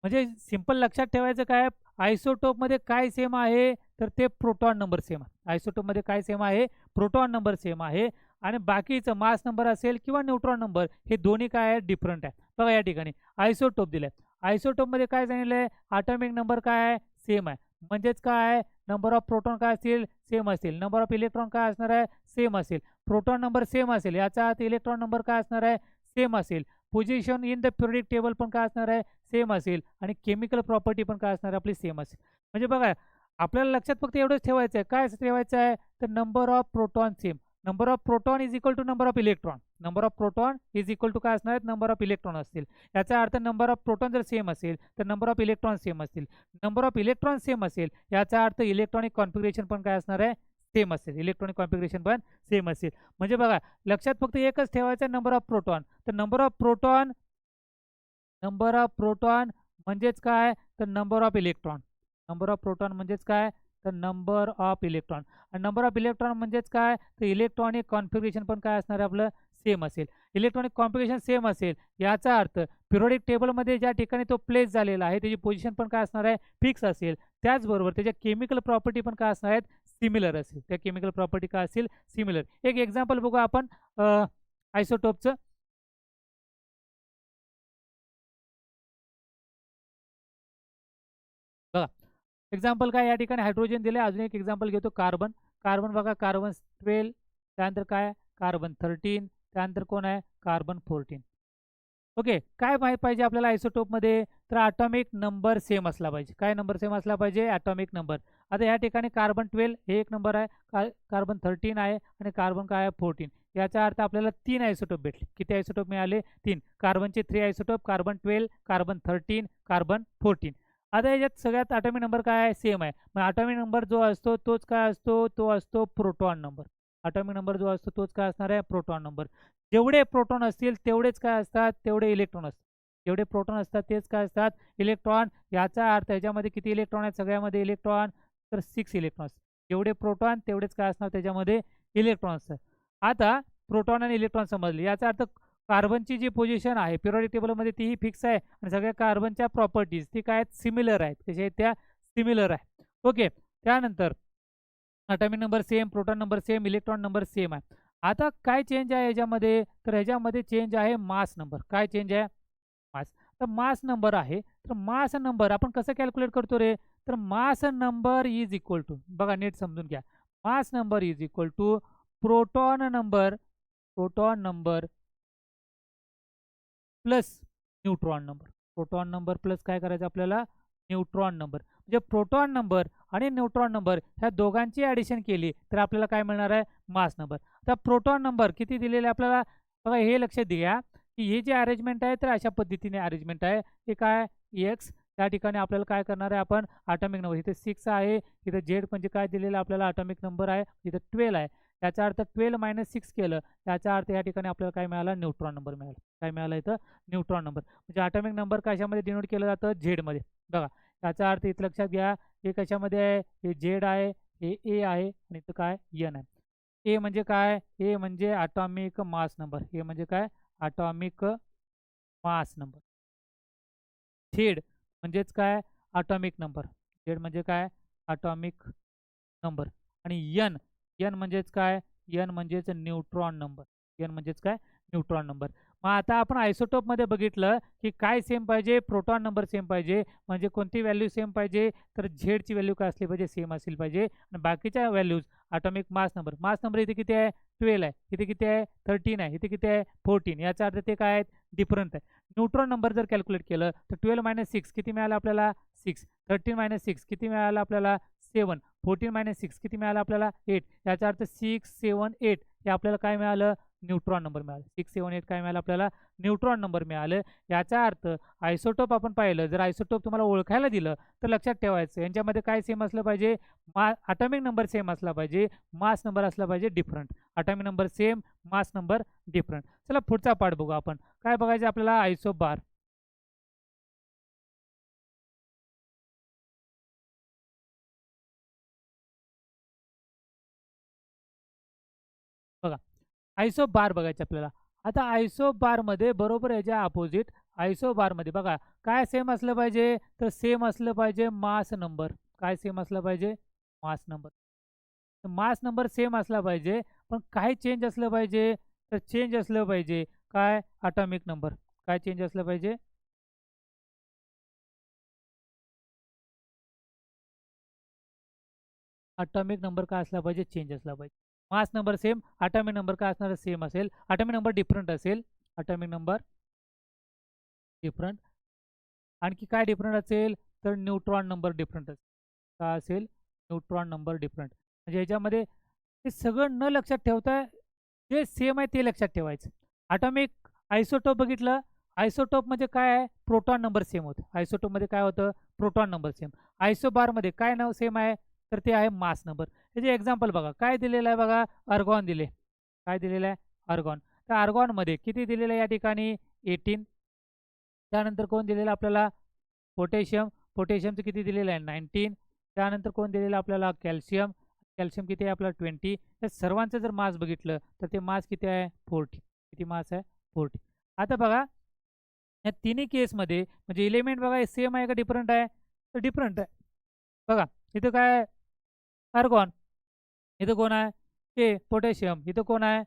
म्हणजे सिंपल लक्षात ठेवायचं काय? आयसोटोपमध्ये काय सेम आहे? तर ते प्रोटॉन नंबर सेम आहे. आयसोटोपमध्ये काय सेम आहे? प्रोटॉन नंबर सेम आहे. आणि बाकीचं मास नंबर असेल किंवा न्यूट्रॉन नंबर हे दोन्ही काय आहे? डिफरंट आहे. बघा या ठिकाणी आयसोटोप दिले. आयसोटोपमध्ये काय सांगितलंय? ॲटॉमिक नंबर काय आहे? सेम आहे. म्हणजेच काय? नंबर ऑफ प्रोटॉन काय असतील? सेम असतील. नंबर ऑफ इलेक्ट्रॉन काय असणार आहे? सेम असेल. प्रोटॉन नंबर सेम असेल. याचा अर्थ इलेक्ट्रॉन नंबर काय असणार आहे? सेम असेल. Position in the periodic table पण काय असणार आहे? सेम असेल. आणि केमिकल प्रॉपर्टी पण काय असणार आहे आपली? सेम असेल. म्हणजे बघा, आपल्याला लक्षात फक्त एवढंच ठेवायचं आहे. काय ठेवायचं आहे? तर number of proton same. Number of proton is equal to number of electron. Number of proton is equal to काय असणार आहे? नंबर ऑफ इलेक्ट्रॉन असतील. याचा अर्थ नंबर ऑफ प्रोटॉन जर सेम असेल तर नंबर ऑफ इलेक्ट्रॉन सेम असतील. नंबर ऑफ इलेक्ट्रॉन सेम असेल याचा अर्थ इलेक्ट्रॉनिक कॉन्फिगरेशन पण काय असणार आहे? सेम असेल. इलेक्ट्रॉनिक कॉन्फिगरेशन पण सेम असेल. म्हणजे बघा, लक्षात फक्त एकच ठेवायचं आहे, नंबर ऑफ प्रोटॉन. तर नंबर ऑफ प्रोटॉन म्हणजेच काय? तर number of electron. Number of proton म्हणजेच काय? तर नंबर ऑफ इलेक्ट्रॉन. आणि नंबर ऑफ इलेक्ट्रॉन म्हणजेच काय? तर इलेक्ट्रॉनिक कॉन्फिगरेशन पण काय असणार आहे आपलं? सेम असेल. इलेक्ट्रॉनिक कॉन्फिगरेशन सेम असेल याचा अर्थ पिरियोडिक टेबलमध्ये ज्या ठिकाणी तो प्लेस झालेला आहे त्याची पोझिशन पण काय असणार आहे? फिक्स असेल. त्याचबरोबर त्याच्या केमिकल प्रॉपर्टी पण काय असणार आहेत? सिमिलर असेल. त्या केमिकल प्रॉपर्टी काय असेल? सिमिलर. एक एक्झाम्पल बघू आपण आयसोटोपचं. बघा, एक्झाम्पल काय या ठिकाणी हायड्रोजन दिले. अजून एक एक्झाम्पल घेतो, कार्बन. कार्बन बघा, कार्बन 12, त्यानंतर काय? कार्बन 13, त्यानंतर कोण आहे? कार्बन 14. ओके, काय माहीत पाहिजे आपल्याला आयसोटोपमध्ये? तर ॲटॉमिक नंबर सेम असला पाहिजे. काय नंबर सेम असला पाहिजे? Atomic number. आता या ठिकाणी कार्बन 12 हे एक नंबर आहे, कार्बन 13 आहे आणि कार्बन काय आहे? 14. याचा अर्थ आपल्याला 3 आयसोटोप भेटले. किती आयसोटोप मिळाले? 3. कार्बनचे 3 आयसोटोप, कार्बन 12, कार्बन 13, कार्बन 14. आता याच्यात सगळ्यात ॲटॉमिक नंबर काय आहे? सेम आहे. मग ॲटॉमिक नंबर जो असतो तोच काय असतो? तो असतो प्रोटॉन नंबर. ॲटॉमिक नंबर जो असतो तोच काय असणार आहे? Proton number. जेवढे प्रोटॉन असतील तेवढेच काय असतात? तेवढे इलेक्ट्रॉन असतात. जेवढे प्रोटॉन असतात तेच काय असतात? इलेक्ट्रॉन. याचा अर्थ याच्यामध्ये किती इलेक्ट्रॉन आहेत? सगळ्यामध्ये इलेक्ट्रॉन. तर 6 इलेक्ट्रॉन असतात. जेवढे प्रोटॉन तेवढेच काय असणार त्याच्यामध्ये? इलेक्ट्रॉन असतात. आता प्रोटॉन आणि इलेक्ट्रॉन समजले. याचा अर्थ कार्बनची जी पोझिशन आहे पिरियोडिक टेबलमध्ये तीही फिक्स आहे आणि सगळ्या कार्बनच्या प्रॉपर्टीज ती काय आहेत? सिमिलर आहेत. कशा आहेत त्या? सिमिलर आहे. ओके, त्यानंतर atomic number same, proton number same, electron number same आहे. आता काय चेंज आहे याच्यामध्ये? तर ह्याच्यामध्ये चेंज आहे मास नंबर. काय चेंज आहे? मास. तर मास नंबर आहे. तर मास नंबर आपण कसं कॅल्क्युलेट करतो रे? तर mass number is equal to, बघा नीट समजून घ्या. Mass number is equal to proton number plus neutron number. Proton number plus काय करायचं आपल्याला? Neutron number. म्हणजे प्रोटॉन नंबर आणि न्यूट्रॉन नंबर ह्या दोघांची ॲडिशन केली तर आपल्याला काय मिळणार आहे? Mass number. आता प्रोटॉन नंबर किती दिलेले आपल्याला? बघा, हे लक्षात घ्या की हे जे अरेंजमेंट आहे तर अशा पद्धतीने अरेंजमेंट आहे. हे काय? एक्स. त्या ठिकाणी आपल्याला काय करणार आहे आपण? Atomic number. इथे 6 आहे, इथं झेड म्हणजे काय दिलेलं आपल्याला? ॲटॉमिक नंबर आहे. इथं 12 आहे. याचा अर्थ 12 मायनस 6 केलं. याचा अर्थ या ठिकाणी आपल्याला काय मिळाला? न्यूट्रॉन नंबर मिळाला. काय मिळालं इथं? Neutron number. म्हणजे ॲटॉमिक नंबर कशामध्ये डिनोट केलं जातं? झेडमध्ये. बघा, याचा अर्थ इथं लक्षात घ्या, हे कशामध्ये आहे? हे झेड आहे, हे ए आहे आणि इथं काय? एन आहे. ए म्हणजे काय? ए म्हणजे ॲटॉमिक मास नंबर. ए म्हणजे काय? Atomic mass number. झेड म्हणजेच काय? Atomic number. झेड म्हणजे काय? Atomic number. आणि एन, एन म्हणजेच काय? एन म्हणजेच न्यूट्रॉन नंबर. एन म्हणजेच काय? Neutron number. मग आता आपण आयसोटोपमध्ये बघितलं की काय सेम पाहिजे, प्रोटॉन नंबर सेम पाहिजे. म्हणजे कोणती व्हॅल्यू सेम पाहिजे, तर झेडची व्हॅल्यू काय असली पाहिजे, सेम असली पाहिजे. आणि बाकीच्या व्हॅल्यूज ॲटॉमिक मास नंबर इथे किती आहे, 12 आहे. इथे किती आहे, 13 आहे. इथे किती आहे, 14. याचा अर्थ ते काय आहेत, डिफरंट आहे. न्यूट्रॉन नंबर जर कॅल्क्युलेट केलं तर 12 - 6 किती मिळालं आपल्याला, 6. 13 - 6 किती मिळालं आपल्याला, 7. 14 - 6 किती मिळालं आपल्याला, 8. याचा अर्थ 6, 7, 8 हे आपल्याला काय मिळालं, न्यूट्रॉन नंबर मिळाला. 6, 7, 8 काय मिळालं आपल्याला, न्यूट्रॉन नंबर मिळालं. याचा अर्थ आयसोटोप आपण पाहिलं, जर आयसोटोप तुम्हाला ओळखायला दिलं तर लक्षात ठेवायचं यांच्यामध्ये काय सेम असलं पाहिजे, ॲटॉमिक नंबर सेम असला पाहिजे, मास नंबर असला पाहिजे different. Atomic number same, mass number different. चला पुढचा पार्ट बघू आपण. काय बघायचं आपल्याला, आयसोबार. बघा, आयसोबार बघायचे आपल्याला. आता आयसोबारमध्ये बरोबर याच्या अपोजिट आयसोबारमध्ये बघा काय सेम असलं पाहिजे, तर सेम असलं पाहिजे मास नंबर. काय सेम असलं पाहिजे, mass number. Mass number same असला पाहिजे, पण काय चेंज असलं पाहिजे, तर चेंज असलं पाहिजे काय, ॲटॉमिक नंबर. काय चेंज असलं पाहिजे, ॲटॉमिक नंबर काय असला पाहिजे, चेंज असला पाहिजे. Mass number same, atomic number काय असणार, सेम असेल. ॲटॉमिक नंबर डिफरंट असेल, ॲटॉमिक नंबर डिफरंट. आणखी काय डिफरंट असेल, तर न्यूट्रॉन नंबर डिफरंट असेल. काय असेल, न्यूट्रॉन नंबर डिफरंट. म्हणजे याच्यामध्ये हे सगळं न लक्षात ठेवता जे सेम आहे ते लक्षात ठेवायचं. ॲटॉमिक आयसोटोप बघितलं, आयसोटोप म्हणजे काय आहे, प्रोटॉन नंबर सेम होतं. आयसोटोपमध्ये काय होतं, प्रोटॉन नंबर सेम. आयसोबारमध्ये काय नाव सेम आहे, तर ते आहे मास नंबर. त्याचे एक्झाम्पल बघा, काय दिलेलं आहे बघा, अर्गॉन दिले. काय दिलेलं आहे, अर्गॉन. तर अर्गॉनमध्ये किती दिलेलं आहे या ठिकाणी, 18. त्यानंतर कोण दिलेलं आपल्याला, पोटॅशियम. पोटॅशियमचं किती दिलेलं आहे, 19. त्यानंतर कोण दिलेलं आपल्याला, कॅल्शियम. कॅल्शियम किती आहे आपला, 20. या सर्वांचं जर मास बघितलं तर ते मास किती आहे, 40. किती मास आहे, 40. आता बघा या तिन्ही केसमध्ये म्हणजे इलेमेंट बघा सेम आहे का डिफरंट आहे, तर डिफरंट आहे. बघा इथं काय आहे, आर्गॉन. इथं कोण आहे, के पोटॅशियम. इथं कोण आहे,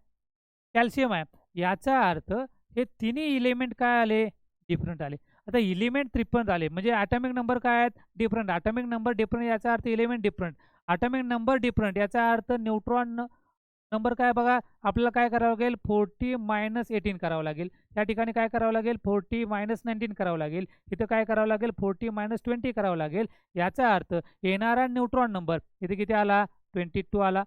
कॅल्शियम आहे. याचा अर्थ हे तिन्ही इलेमेंट काय आले, डिफरंट आले. आता इलिमेंट त्रिपन्न आले म्हणजे ॲटॉमिक नंबर काय आहेत, डिफरंट. ॲटॉमिक नंबर डिफरंट याचा अर्थ element different. Atomic number different याचा अर्थ न्यूट्रॉन नंबर काय बघा, आपल्याला काय करावं लागेल, 40 - 18 करावं लागेल. त्या ठिकाणी काय करावं लागेल, 40 - 19 करावं लागेल. इथं काय करावं लागेल, 40 - 20 करावं लागेल. याचा अर्थ येणारा न्यूट्रॉन नंबर इथे किती आला, 22 आला.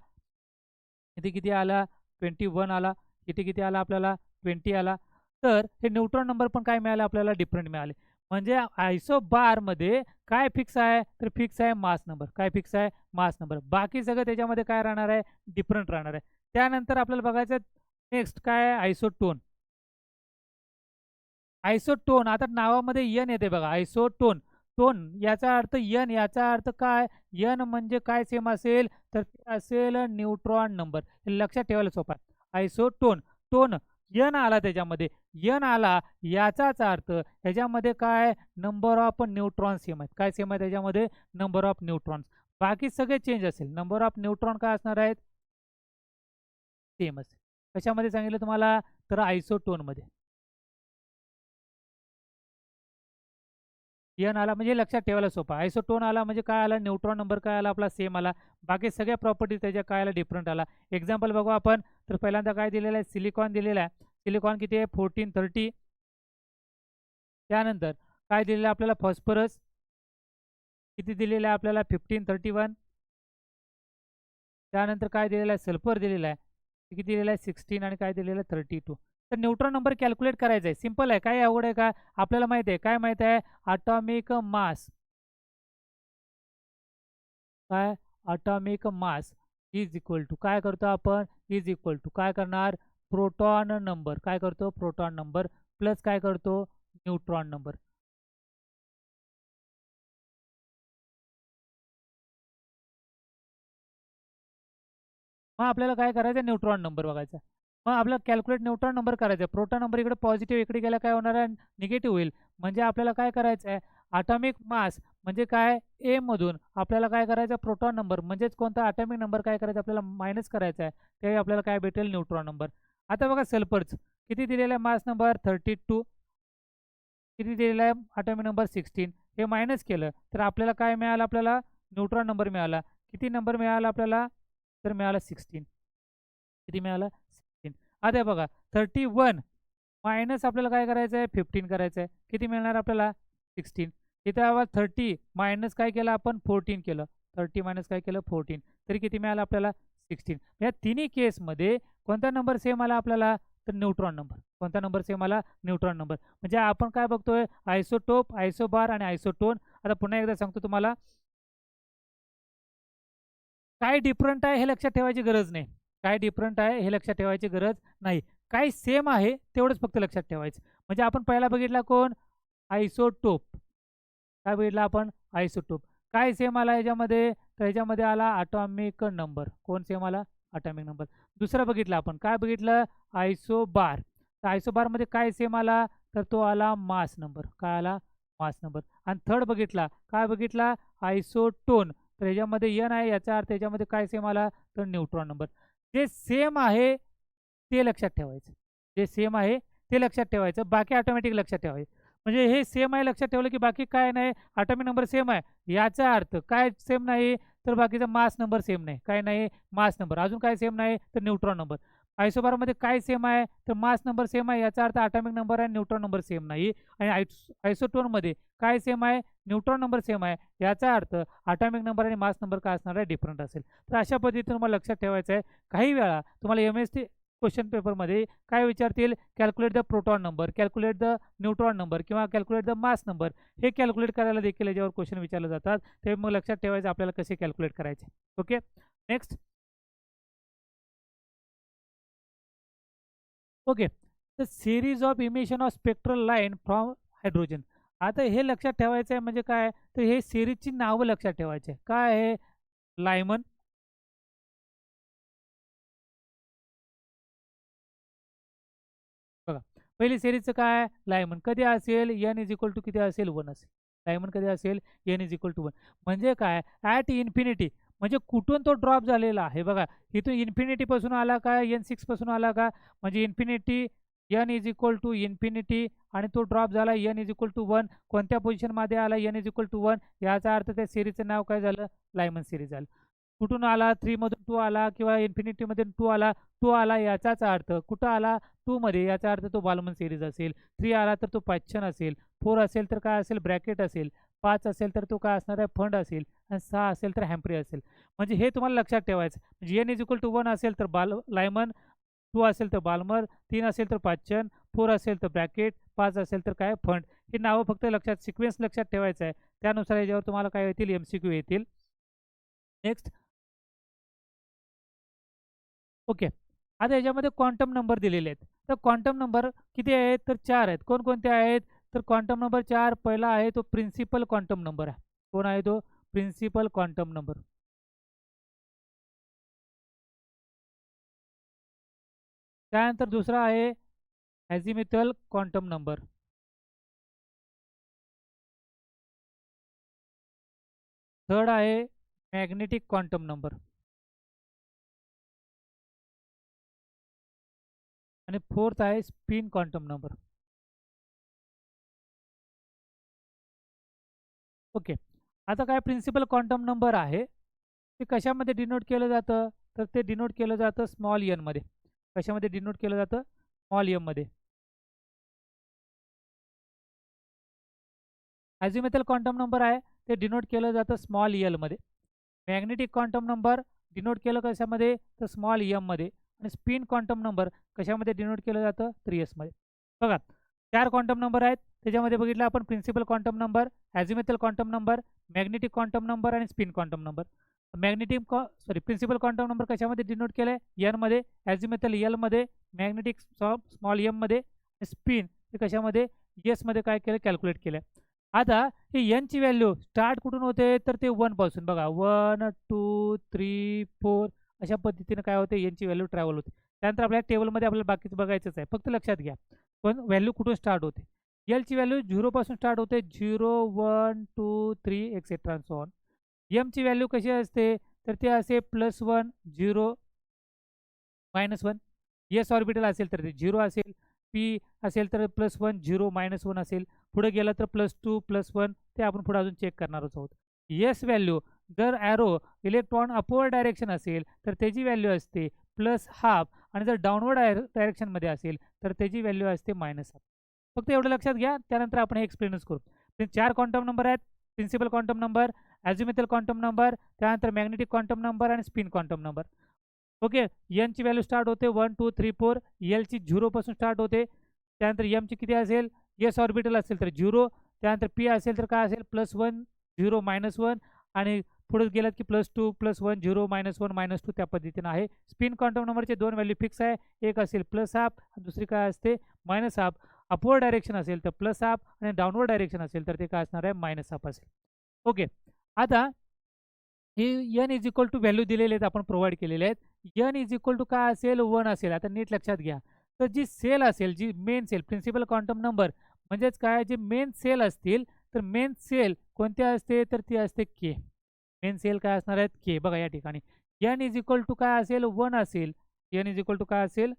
इथे किती आला, 21 आला. इथे किती आला आपल्याला, 20 आला. तर हे न्यूट्रॉन नंबर पण काय मिळाले आपल्याला, डिफरंट मिळाले. म्हणजे आयसोबारमध्ये काय फिक्स आहे, तर फिक्स आहे मास नंबर. काय फिक्स आहे, मास नंबर. बाकी सगळं त्याच्यामध्ये काय राहणार आहे, डिफरंट राहणार आहे. त्यानंतर आपल्याला बघायचं नेक्स्ट काय आहे, आयसोटोन. आयसोटोन आता नावामध्ये यन येते बघा, आयसोटोन. टोन याचा अर्थ यन, याचा अर्थ काय, यन म्हणजे काय सेम असेल, तर ते असेल न्यूट्रॉन नंबर. हे लक्षात ठेवायला सोपा आहे. आयसोटोन, टोन यन आला त्याच्यामध्ये, यन आला याचाच अर्थ ह्याच्यामध्ये काय, नंबर ऑफ न्यूट्रॉन सेम आहेत. काय सेम आहे त्याच्यामध्ये, नंबर ऑफ न्यूट्रॉन्स. बाकी सगळे चेंज असेल, नंबर ऑफ न्यूट्रॉन काय असणार आहेत, सेम असेल. कशामध्ये सांगितलं तुम्हाला, तर आयसोटोनमध्ये. यन आला म्हणजे लक्षात ठेवायला सोपा. आयसोटोन आला म्हणजे काय आला, न्यूट्रॉन नंबर काय आला आपला, सेम आला. बाकी सगळ्या प्रॉपर्टीज त्याच्या काय आला, डिफरंट आला. एक्झाम्पल बघू आपण. तर पहिल्यांदा काय दिलेलं आहे, सिलिकॉन दिलेला आहे. सिलिकॉन किती आहे, 1430. त्यानंतर काय दिलेलं आहे आपल्याला, फॉस्फरस किती दिलेलं आहे आपल्याला, 1531. त्यानंतर काय दिलेलं आहे, सल्फर दिलेला आहे. किती दिलेलं आहे, 16. आणि काय दिलेलं आहे, 32. तर न्यूट्रॉन नंबर कॅल्क्युलेट करायचा आहे, सिंपल आहे. काय अवघड आहे का, आपल्याला माहिती आहे. काय माहिती आहे, ॲटॉमिक मास. काय, atomic mass is equal to काय करतो आपण, इज इक्वल टू काय करणार, प्रोटॉन नंबर. काय करतो, प्रोटॉन नंबर प्लस काय करतो, न्यूट्रॉन नंबर. मग आपल्याला काय करायचं, न्यूट्रॉन नंबर बघायचा. मग आपल्याला कॅल्क्युलेट न्यूट्रॉन नंबर करायचा. प्रोटॉन नंबर इकडे पॉझिटिव्ह, इकडे गेला काय होणार आहे, निगेटिव्ह होईल. म्हणजे आपल्याला काय करायचं आहे, ॲटॉमिक मास म्हणजे काय, ए मधून आपल्याला काय करायचं, प्रोटॉन नंबर म्हणजेच कोणता ॲटॉमिक नंबर काय करायचा आपल्याला मायनस करायचा आहे. ते आपल्याला काय भेटेल, न्यूट्रॉन नंबर. आता बघा सल्फरचं. किती दिलेला आहे मास नंबर 32, किती दिलेला आहे ॲटॉमिक नंबर 16. हे मायनस केलं तर आपल्याला काय मिळालं, आपल्याला न्यूट्रॉन नंबर मिळाला. किती नंबर मिळाला आपल्याला, तर मिळाला 16. किती मिळालं, 16. आता हे बघा 31 मायनस आपल्याला काय करायचं आहे, 15 करायचं आहे. किती मिळणार आपल्याला, 16. इथं आवाज 30 मायनस काय केलं आपण, 14 केलं. 30 मायनस काय केलं, 14. तरी किती मिळालं आपल्याला, 16. या तिन्ही केसमध्ये कोणता नंबर सेम आला आपल्याला, तर न्यूट्रॉन नंबर. कोणता नंबर सेम आला, न्यूट्रॉन नंबर. म्हणजे आपण काय बघतोय, आयसोटोप, आयसोबार आणि आयसोटोन. आता पुन्हा एकदा सांगतो तुम्हाला, काय डिफरंट आहे हे लक्षात ठेवायची गरज नाही. काय डिफरंट आहे हे लक्षात ठेवायची गरज नाही. काय सेम आहे तेवढंच फक्त लक्षात ठेवायचं. म्हणजे आपण पहिला बघितला कोण, आयसोटोप. काय बघितलं आपण, आयसोटोप. काय सेम आला याच्यामध्ये, तर याच्यामध्ये आला ॲटॉमिक नंबर. कोण सेम आला, ॲटॉमिक नंबर. दुसरा बघितला आपण, काय बघितलं, आयसोबार. तर आयसोबारमध्ये काय सेम आला, तर तो आला मास नंबर. काय आला, मास नंबर. आणि थर्ड बघितला, काय बघितला, आयसोटोन. तर ह्याच्यामध्ये एन आहे, याचा अर्थ याच्यामध्ये काय सेम आला, तर न्यूट्रॉन नंबर. जे सेम आहे ते लक्षात ठेवायचं. जे सेम आहे ते लक्षात ठेवायचं, बाकी ऑटोमॅटिक लक्षात ठेवायचं. म्हणजे हे सेम आहे लक्षात ठेवलं की बाकी काय नाही, ॲटॉमिक नंबर सेम आहे. याचा अर्थ काय सेम नाही, तर बाकीचा मास नंबर सेम नाही. काय नाही, मास नंबर. अजून काय सेम नाही, तर न्यूट्रॉन नंबर. आयसोबारमध्ये काय सेम आहे, तर मास नंबर सेम आहे. याचा अर्थ ॲटॉमिक नंबर आणि न्यूट्रॉन नंबर सेम नाही. आणि आयसोटोनमध्ये काय सेम आहे, न्यूट्रॉन नंबर सेम आहे. याचा अर्थ ॲटॉमिक नंबर आणि मास नंबर काय असणार आहे, डिफरंट असेल. तर अशा पद्धतीने तुम्हाला लक्षात ठेवायचं आहे. काही वेळा तुम्हाला MSc क्वेश्चन पेपरमध्ये काय विचारतील, calculate the proton number, calculate the neutron number किंवा कॅल्क्युलेट द मास नंबर. हे कॅल्क्युलेट करायला देखील याच्यावर क्वेश्चन विचारले जातात. ते मग लक्षात ठेवायचं आपल्याला कसे कॅल्क्युलेट करायचे. Okay, next. ओके, तर series of emission of spectral line from hydrogen. आता हे लक्षात ठेवायचं आहे म्हणजे काय, तर हे सिरीजची नावं लक्षात ठेवायचे. काय आहे, लायमन. बघा, पहिली सिरीजचं काय, लायमन. कधी असेल, एन इज इक्वल टू किती असेल, 1 असेल. लायमन कधी असेल, एन इज इक्वल टू 1. म्हणजे काय, ॲट इन्फिनिटी. म्हणजे कुठून तो ड्रॉप झालेला आहे बघा, इथून इन्फिनिटी पासून आला का, N6 पासून आला का, म्हणजे infinity, N is equal to infinity, आणि तो ड्रॉप झाला एन इज इक्वल टू 1. कोणत्या पोझिशनमध्ये आला, एन इज इक्वल टू 1. याचा अर्थ त्या सिरीजचं नाव काय झालं, लायमन सिरीज झालं. कुठून आला, 3 मधून 2 आला किंवा इन्फिनिटीमध्ये 2 आला. 2 आला याचाच अर्थ कुठं आला, 2 मध्ये, याचा अर्थ तो बालमन सिरीज असेल. 3 आला तर तो पाचन असेल. 4 असेल तर काय असेल, ब्रॅकेट असेल. 5 असेल तर तो काय असणार आहे, फंड असेल. आणि 6 असेल तर हॅम्प्री असेल. म्हणजे हे तुम्हाला लक्षात ठेवायचं. म्हणजे एन इज इक्वल टू 1 असेल तर लायमन, 2 असेल तर बाल्मर, 3 असेल तर पाचन, 4 असेल तर ब्रॅकेट, 5 असेल तर काय, फंड. ही नावं फक्त लक्षात, सिक्वेन्स लक्षात ठेवायचं आहे. त्यानुसार याच्यावर तुम्हाला काय येतील, MCQ येतील. नेक्स्ट. ओके, आता याच्यामध्ये क्वांटम नंबर दिलेले आहेत. तर क्वांटम नंबर किती आहेत, तर 4 आहेत. कोणकोणते आहेत, तर क्वांटम नंबर 4 पहिला आहे तो प्रिन्सिपल क्वांटम नंबर आहे. कोण आहे तो, प्रिन्सिपल क्वांटम नंबर. त्यानंतर दुसरा आहे ॲझिमिथल क्वांटम नंबर. थर्ड आहे मॅग्नेटिक क्वांटम नंबर. आणि फोर्थ आहे स्पिन क्वांटम नंबर. ओके, आता काय प्रिन्सिपल क्वांटम नंबर आहे, ते कशामध्ये डिनोट केलं जातं, तर ते डिनोट केलं जातं स्मॉल एन मध्ये. कशामध्ये डिनोट केलं जातं, स्मॉल एम मध्ये. ॲझिमिथल क्वांटम नंबर आहे, ते डिनोट केलं जातं स्मॉल एल मध्ये. मॅग्नेटिक क्वांटम नंबर डिनोट केलं कशामध्ये, तर स्मॉल एम मध्ये. आणि स्पिन क्वांटम नंबर कशामध्ये डिनोट केलं जातं, तर एस मध्ये. बघा, 4 क्वांटम नंबर आहेत. त्याच्यामध्ये बघितलं आपण principal quantum number, azimuthal quantum number, magnetic quantum number आणि spin quantum number. Principal quantum number कशामध्ये डिनोट केलं आहे, एन मध्ये. ॲझिमिथल एल मध्ये. मॅग्नेटिक स्मॉल एम मध्ये. स्पिन हे कशामध्ये, एस मध्ये काय केलं, कॅल्क्युलेट केलं. आता हे एनची व्हॅल्यू स्टार्ट कुठून होते, तर ते 1 पासून. बघा, 1 2 3 4 अशा पद्धतीने काय होते, एनची व्हॅल्यू ट्रॅव्हल होते. त्यानंतर आपल्या टेबलमध्ये आपल्याला बाकीचं बघायचंच आहे, फक्त लक्षात घ्या पण व्हॅल्यू कुठून स्टार्ट होते. एलची व्हॅल्यू 0 पासून स्टार्ट होते, 0 1 2 3 एक्सेट्रा सो ऑन. एमची व्हॅल्यू कशी असते, तर ते असे +1 0 -1. एस ऑर्बिटल असेल तर ते 0 असेल. पी असेल तर +1 0 -1 असेल, पुढे गेलं तर +2 +1 ते आपण पुढे अजून चेक करणारच आहोत. येस व्हॅल्यू जर ॲरो इलेक्ट्रॉन अपवर्ड डायरेक्शन असेल तर त्याची व्हॅल्यू असते +½ आणि जर डाउनवर्ड डायरेक्शनमध्ये असेल तर त्याची व्हॅल्यू असते -½ फक्त एवढं लक्षात घ्या. त्यानंतर आपण हे एक्सप्लेनच करू. 4 क्वांटम नंबर आहेत. Principal quantum number, azimuthal quantum number, त्यानंतर मॅग्नेटिक क्वांटम नंबर आणि स्पिन क्वांटम नंबर. ओके, एनची व्हॅल्यू स्टार्ट होते 1 2 3 4, एलची 0 पासून स्टार्ट होते. त्यानंतर एमची किती असेल, एस ऑर्बिटल असेल तर 0, त्यानंतर पी असेल तर काय असेल +1 0 -1 आणि पुढे गेलात की +2 +1 0 -1 -2 त्या पद्धतीनं आहे. स्पिन क्वांटम नंबरचे 2 व्हॅल्यू फिक्स आहे. एक असेल +½ आणि दुसरी काय असते -½ अपवर्ड डायरेक्शन असेल तर +½ आणि डाउनवर्ड डायरेक्शन असेल तर ते काय असणार आहे -½ असेल. ओके, आता हे n is equal to value दिलेले आहेत, आपण प्रोव्हाइड केलेले आहेत. n इज इक्वल टू काय असेल 1 असेल. आता नीट लक्षात घ्या. तर जी सेल असेल, जी main shell principal quantum number म्हणजेच काय, जे मेन सेल असतील तर मेन सेल कोणते असते तर ती असते के. मेन सेल काय असणार आहेत के. बघा या ठिकाणी n इज इक्वल टू काय असेल 1 असेल. n इज इक्वल टू काय असेल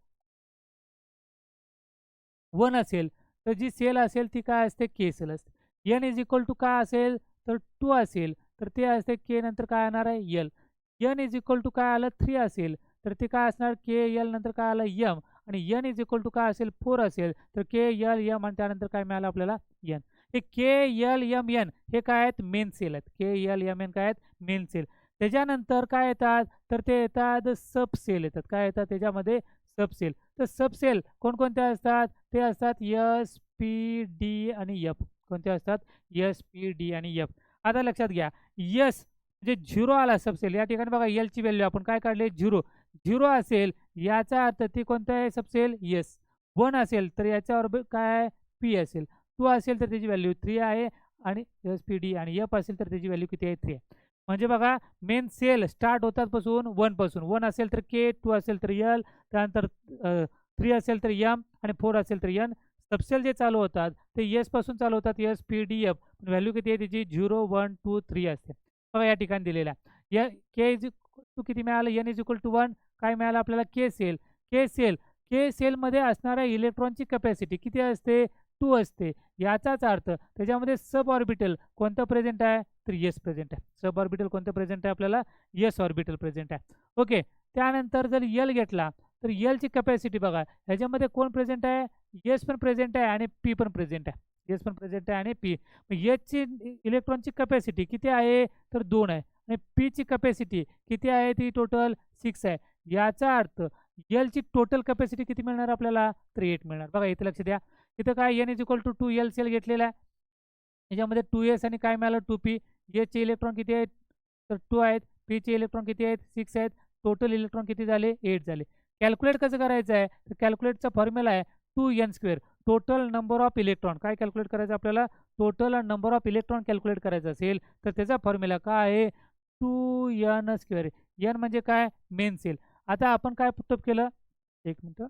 1 असेल तर जी सेल असेल ती काय असते के सेल असते. n इज इक्वल टू काय असेल तर 2 असेल तर ते असते के नंतर काय येणार आहे L. n is equal to काय आलं 3 असेल तर ते काय असणार के एल नंतर काय आलं एम. आणि n इज इक्वल टू काय असेल 4 असेल तर के एल एम आणि त्यानंतर काय मिळालं आपल्याला एन. हे के एल एम एन हे काय आहेत मेन सेल आहेत. के एल एम एन काय आहेत मेन सेल. त्याच्यानंतर काय येतात तर ते येतात सब सेल येतात. काय येतात त्याच्यामध्ये सबसेल. तर सबसेल कोणकोणते असतात ते असतात एस पी डी आणि एफ. कोणते असतात एस पी डी आणि एफ. आता लक्षात घ्या एस म्हणजे 0 आला सबसेल. या ठिकाणी बघा एलची व्हॅल्यू आपण काय काढले 0 असेल याचा अर्थ ती कोणता आहे सबसेल एस. 1 असेल तर याच्यावर काय आहे पी असेल. 2 असेल तर त्याची व्हॅल्यू 3 आहे आणि एस पी डी आणि एफ असेल तर त्याची व्हॅल्यू किती आहे 3 आहे. म्हणजे बघा मेन सेल स्टार्ट होतात पासून 1 पासून. 1 असेल तर के, 2 असेल तर एल, त्यानंतर 3 असेल तर एम आणि 4 असेल तर एन. सबसेल जे चालू होतात ते एस पासून चालू होतात S P D F. Value किती आहे त्याची 0 1 2 3 असते. बघा या ठिकाणी दिलेला या के इज टू किती मिळालं एन इज इक्वल टू 1 काय मिळालं आपल्याला के सेल. के सेलमध्ये असणाऱ्या इलेक्ट्रॉनची कॅपॅसिटी किती असते 2 असते. याचाच अर्थ त्याच्यामध्ये सब ऑर्बिटल कोणतं प्रेझेंट आहे तर येस प्रेझेंट आहे. सब ऑर्बिटल कोणतं प्रेझेंट आहे आपल्याला येस ऑर्बिटल प्रेझेंट आहे. ओके, त्यानंतर जर यल घेतला तर यलची कॅपॅसिटी बघा ह्याच्यामध्ये कोण प्रेझेंट आहे येस पण प्रेझेंट आहे आणि पी पण प्रेझेंट आहे. येस पण प्रेझेंट आहे आणि पी. येसची इलेक्ट्रॉनची कॅपॅसिटी किती आहे तर 2 आहे आणि पीची कॅपॅसिटी किती आहे ती टोटल 6 आहे. याचा अर्थ एलची टोटल कॅपॅसिटी किती मिळणार आपल्याला तर 8 मिळणार. बघा इथे लक्ष द्या. इथं काय N is equal to 2 L cell घेतलेला आहे. याच्यामध्ये 2s आणि काय मिळालं 2p. एसचे इलेक्ट्रॉन किती आहेत तर 2 आहेत. पीचे इलेक्ट्रॉन किती आहेत 6 आहेत. टोटल इलेक्ट्रॉन किती झाले 8 झाले. कॅल्क्युलेट कसं करायचं आहे तर कॅल्क्युलेटचा फॉर्म्युला आहे 2n². Total number of electron काय कॅल्क्युलेट करायचं आपल्याला total number of electron calculate करायचं असेल तर त्याचा फॉर्म्युला काय आहे 2n². एन म्हणजे काय मेन सेल. आता आपण काय पुटअप केलं एक मिनिट.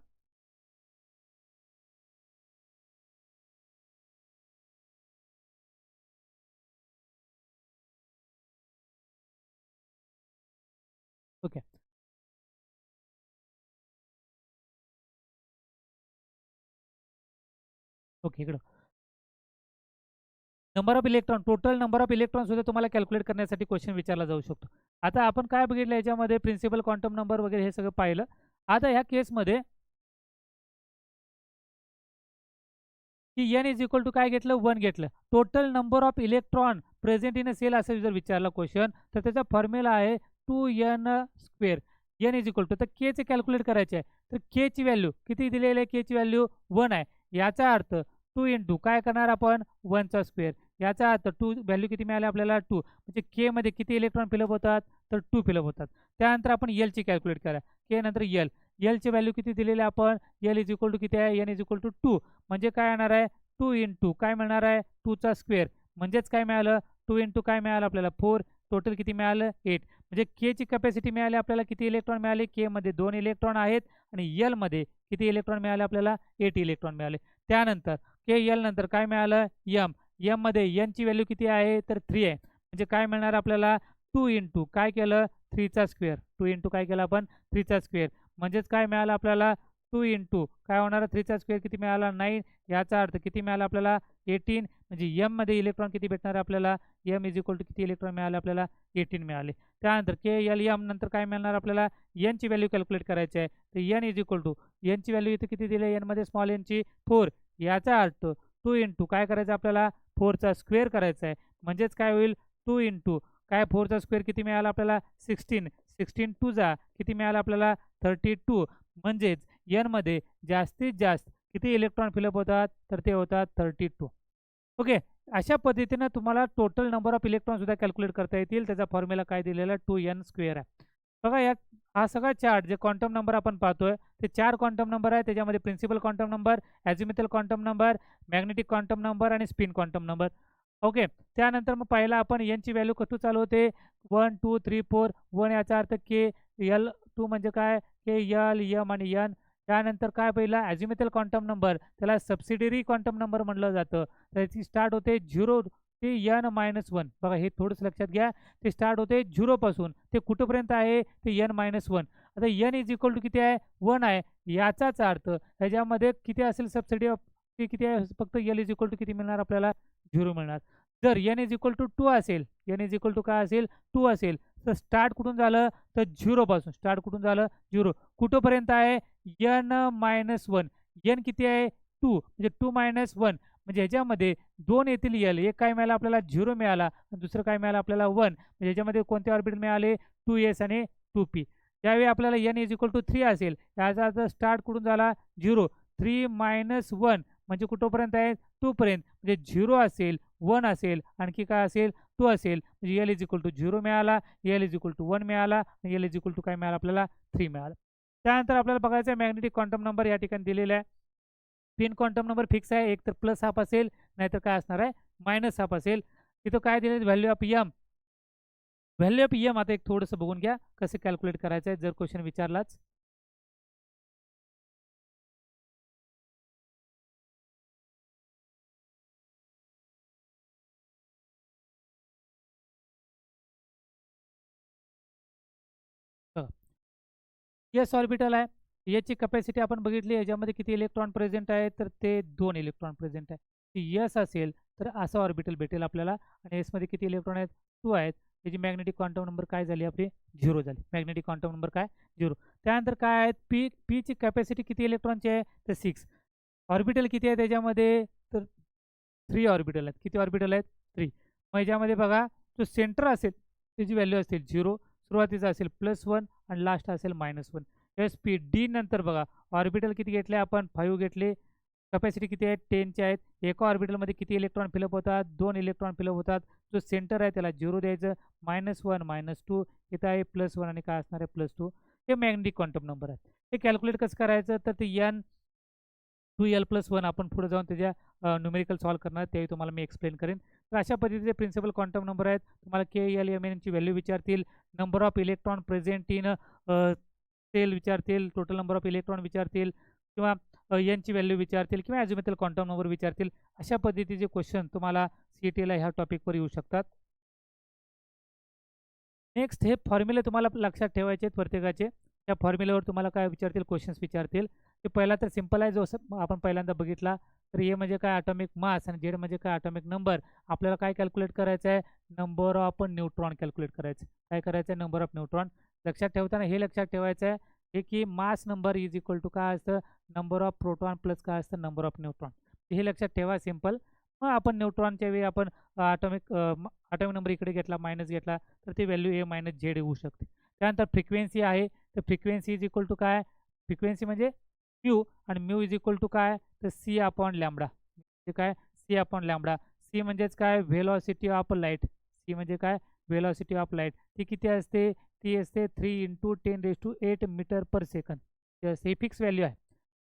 ओके, ओके इकडं number of electron total number of electron सुद्धा तुम्हाला कॅल्क्युलेट करण्यासाठी क्वेश्चन विचारला जाऊ शकतो. आता आपण काय बघितलं याच्यामध्ये प्रिन्सिपल क्वांटम नंबर वगैरे हे सगळं पाहिलं. आता ह्या केसमध्ये की एन इज इक्वल टू काय घेतलं 1 घेतलं. Total number of electron present in a cell असं जर विचारला क्वेश्चन तर त्याचा फॉर्म्युला आहे 2n². N is equal to तर केचे कॅल्क्युलेट करायचे आहे तर केची व्हॅल्यू किती दिलेली आहे केची व्हॅल्यू 1 आहे. याचा अर्थ 2 इंटू काय करणार आपण 1चा स्क्वेअर. याचा अर्थ 2 व्हॅल्यू किती मिळाले आपल्याला 2 म्हणजे के मध्ये किती इलेक्ट्रॉन फिलअप होतात तर 2 फिलअप होतात. त्यानंतर आपण एलची कॅल्क्युलेट करा. के नंतर एलची व्हॅल्यू किती दिलेली आपण एल इज इक्वल टू किती आहे एन इज इक्वल टू 2 म्हणजे काय येणार आहे 2 इंटू काय मिळणार आहे 2चा स्क्वेअर. म्हणजेच काय मिळालं 2 इंटू काय मिळालं आपल्याला 4. टोटल किती मिळालं 8. म्हणजे केची कॅपॅसिटी मिळाली आपल्याला किती इलेक्ट्रॉन मिळाले के मध्ये 2 इलेक्ट्रॉन आहेत आणि एल मध्ये किती इलेक्ट्रॉन मिळाले आपल्याला 8 इलेक्ट्रॉन मिळाले. त्यानंतर के एल नंतर काय मिळालं एम मध्ये एनची व्हॅल्यू किती आहे तर 3 आहे. म्हणजे काय मिळणार आपल्याला 2 इंटू काय केलं 3चा स्क्वेअर. 2 इंटू काय केलं आपण 3चा स्क्वेअर. म्हणजेच काय मिळालं आपल्याला 2 इंटू काय होणार 3चा स्क्वेअर किती मिळाला 9, याचा अर्थ किती मिळाला आपल्याला 18, म्हणजे एम मध्ये इलेक्ट्रॉन किती भेटणार आपल्याला, एम इज इक्वल टू किती इलेक्ट्रॉन मिळाले आपल्याला 18 मिळाले. त्यानंतर के एल एम नंतर काय मिळणार आपल्याला, एन ची व्हॅल्यू कॅल्क्युलेट करायची आहे. तर N is equal to N ची व्हॅल्यू इथे किती दिली एन मध्ये स्मॉल एन ची 4, याचा अर्थ 2 इंटू काय करायचं आपल्याला 4चा स्क्वेअर करायचा आहे, म्हणजेच काय होईल 2 इंटू काय 4चा स्क्वेअर किती मिळाला आपल्याला 16, 16 2 किती मिळाला आपल्याला 32, म्हणजेच एन मध्ये जास्तीत जास्त किती इलेक्ट्रॉन फिलअप होतात तर ते होतात 32. ओके, अशा पद्धतीने तुम्हाला टोटल नंबर ऑफ इलेक्ट्रॉन सुद्धा कॅल्क्युलेट करता येतील. त्याचा फॉर्म्युला काय दिलेला 2n स्क्वेअर आहे. बघा यात हा सगळा चार्ट जे क्वांटम नंबर आपण पाहतोय ते 4 क्वांटम नंबर आहे. त्याच्यामध्ये principal quantum number, azimuthal quantum number, magnetic quantum number आणि स्पिन क्वांटम नंबर. ओके, त्यानंतर मग पहिला आपण एनची व्हॅल्यू कशी चालू होते 1 2 3 4, 1 याचा अर्थ के एल, 2 म्हणजे काय के एल एम आणि एन. त्यानंतर काय पहिला ॲझिमुथल क्वांटम नंबर, त्याला सबसिडियरी क्वांटम नंबर म्हटलं जातं. त्याची स्टार्ट होते 0 ते n-1. बघा हे थोडंसं लक्षात घ्या, ते स्टार्ट होते 0 पासून ते कुठंपर्यंत आहे ते n-1. आता n इज इक्वल टू किती आहे 1 आहे, याचाच अर्थ ह्याच्यामध्ये किती असेल सबसिडी ऑफ ते किती आहे, फक्त एल इज इक्वल टू किती मिळणार आपल्याला 0 मिळणार. जर n इज इक्वल टू 2 असेल, n इज इक्वल टू काय असेल 2 असेल, तर स्टार्ट कुठून झालं तर 0 पासून स्टार्ट कुठून झालं 0, कुठंपर्यंत आहे n-1. n किती आहे 2, म्हणजे 2-1, म्हणजे ह्याच्यामध्ये 2 येथील एल, एक काय मिळाला आपल्याला 0 मिळाला आणि दुसरं काय मिळालं आपल्याला 1, म्हणजे ह्याच्यामध्ये कोणते ऑर्बिटल मिळाले 2s आणि 2p. त्यावेळी आपल्याला n इज इक्वल टू 3 असेल, याचा अर्थ स्टार्ट कुठून झाला 0, 3-1 म्हणजे कुठंपर्यंत आहे 2 पर्यंत, म्हणजे 0 असेल 1 असेल आणखी काय असेल 2 असेल, म्हणजे एल इज इक्वल टू 0 मिळाला, एल इज इक्वल टू 1 मिळाला आणि एल इज इक्वल टू काय मिळाला आपल्याला 3 मिळाला. त्यानंतर आपल्याला बघायचं आहे मॅग्नेटिक क्वांटम नंबर या ठिकाणी दिलेला आहे. पिन क्वांटम नंबर फिक्स आहे, एक तर प्लस हाफ असेल नाहीतर काय असणार आहे मायनस हाफ असेल. तिथं काय दिले value of M, value of M आता एक थोडंसं बघून घ्या कसं कॅल्क्युलेट करायचं आहे जर क्वेश्चन विचारलाच. एस ऑर्बिटल आहे, याची कपॅसिटी आपण बघितली, याच्यामध्ये किती इलेक्ट्रॉन प्रेझेंट आहे तर ते 2 इलेक्ट्रॉन प्रेझेंट आहे. एस असेल तर असं ऑर्बिटल भेटेल आपल्याला, आणि एसमध्ये किती इलेक्ट्रॉन आहेत 2 आहेत. त्याची मॅग्नेटिक क्वांटम नंबर काय झाली आपली 0 झाली, मॅग्नेटिक क्वांटम नंबर काय 0. त्यानंतर काय आहेत पीची कॅपॅसिटी किती इलेक्ट्रॉनची आहे तर 6. ऑर्बिटल किती आहे त्याच्यामध्ये तर 3 ऑर्बिटल आहेत. किती ऑर्बिटल आहेत 3. मग याच्यामध्ये बघा जो सेंटर असेल त्याची व्हॅल्यू असेल 0, सुरुवातीचा असेल +1 आणि लास्ट असेल -1. एस पी डी नंतर बघा ऑर्बिटल किती घेतले आपण 5 घेतले, कपॅसिटी किती आहे 10चे आहेत. एका ऑर्बिटलमध्ये किती इलेक्ट्रॉन फिलअप होतात 2 इलेक्ट्रॉन फिलअप होतात. जो सेंटर आहे त्याला 0 द्यायचं, -1 -2 इथं आहे +1 आणि काय असणार आहे +2. हे मॅग्नेटिक क्वांटम नंबर आहे. हे कॅल्क्युलेट कसं करायचं तर ते n 2l+1 आपण पुढे जाऊन त्याच्या न्यूमेरिकल सॉल्व्ह करणार, त्यावेळी तुम्हाला मी एक्सप्लेन करेन. तर अशा पद्धतीचे प्रिन्सिपल क्वांटम नंबर आहेत. तुम्हाला के एल एम एनची व्हॅल्यू विचारतील, number of electron present in cell विचारतील, टोटल नंबर ऑफ इलेक्ट्रॉन विचारतील, किंवा एनची व्हॅल्यू विचारतील, किंवा ॲझिमुथल क्वांटम नंबर विचारतील. अशा पद्धतीचे क्वेश्चन तुम्हाला सीईटीला ह्या टॉपिकवर येऊ शकतात. नेक्स्ट हे फॉर्म्युले तुम्हाला लक्षात ठेवायचे आहेत प्रत्येकाचे. त्या फॉर्म्युल्यावर तुम्हाला काय विचारतील क्वेश्चन्स विचारतील. ते पहिला तर सिंपल आहे, जो आपण पहिल्यांदा बघितला. तर ए म्हणजे काय ॲटॉमिक मास आणि झेड म्हणजे काय ॲटॉमिक नंबर. आपल्याला काय कॅल्क्युलेट करायचं आहे नंबर ऑफ न्यूट्रॉन कॅल्क्युलेट करायचं. काय करायचं आहे नंबर ऑफ न्यूट्रॉन. लक्षात ठेवताना हे लक्षात ठेवायचं आहे हे की mass number is equal to काय असतं नंबर ऑफ प्रोटॉन प्लस काय असतं नंबर ऑफ न्यूट्रॉन. हे लक्षात ठेवा सिंपल. मग आपण न्यूट्रॉनच्या वेळी आपण ॲटॉमिक नंबर इकडे घेतला मायनस घेतला तर ती व्हॅल्यू ए मायनस झेड येऊ शकते. त्यानंतर फ्रिक्वेन्सी आहे, तर फ्रिक्वेन्सी इज इक्वल टू काय फ्रिक्वेन्सी म्हणजे म्यू, आणि म्यू इज इक्वल टू काय तर सी अपॉन लॅम्बडा. म्हणजे काय सी अपॉन लॅम्बडा. सी म्हणजेच काय व्हेलॉसिटी ऑफ लाईट. सी म्हणजे काय व्हेलॉसिटी ऑफ लाईट. ती किती असते ती असते 3 × 10⁸ मीटर पर सेकंद. ही फिक्स व्हॅल्यू आहे.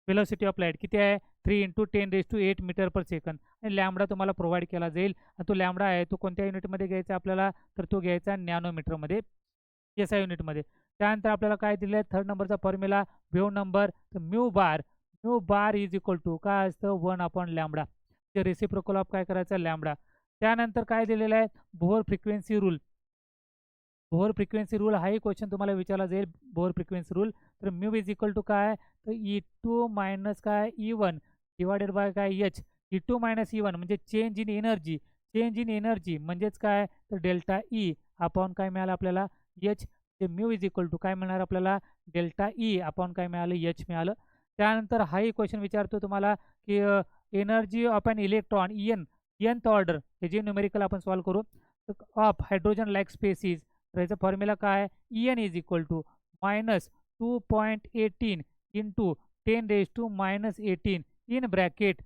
व्हेलॉसिटी ऑफ लाईट किती आहे 3 × 10⁸ मीटर पर सेकंद. आणि लॅम्बडा तुम्हाला प्रोव्हाइड केला जाईल, आणि तो लॅम्बडा आहे तो कोणत्या युनिटमध्ये घ्यायचा आपल्याला तर तो घ्यायचा नॅनोमीटरमध्ये, एसआय युनिटमध्ये. त्यानंतर आपल्याला काय दिलं आहे थर्ड नंबरचा फॉर्म्युला वेव्ह नंबर, तर mu bar is equal to काय असतं 1 अपॉन लॅम्बडा. ते रेसिप्रोकल ऑफ काय करायचं लॅम्बडा. त्यानंतर काय दिलेलं आहे Bohr frequency rule. Bohr frequency rule हाही क्वेश्चन तुम्हाला विचारला जाईल. बोहर फ्रिक्वेन्सी रूल तर म्यू इज इक्वल टू काय, तर E2 मायनस काय E1 डिवायडेड बाय काय H. E2 मायनस E1 म्हणजे change in energy. Change in energy म्हणजेच काय, तर डेल्टा ई अपॉन काय मिळालं आपल्याला H. ते म्यू इज इक्वल टू काय मिळणार आपल्याला, डेल्टा ई अपॉन काय मिळालं H मिळालं. त्यानंतर हाही क्वेश्चन विचारतो तुम्हाला की energy of an electron nth order, हे जे न्यूमेरिकल आपण सॉल्व करू, ऑफ हायड्रोजन लाईक स्पेसिस. तर याचा फॉर्म्युला काय, En is equal to minus 2.18 into 10⁻⁻18 in bracket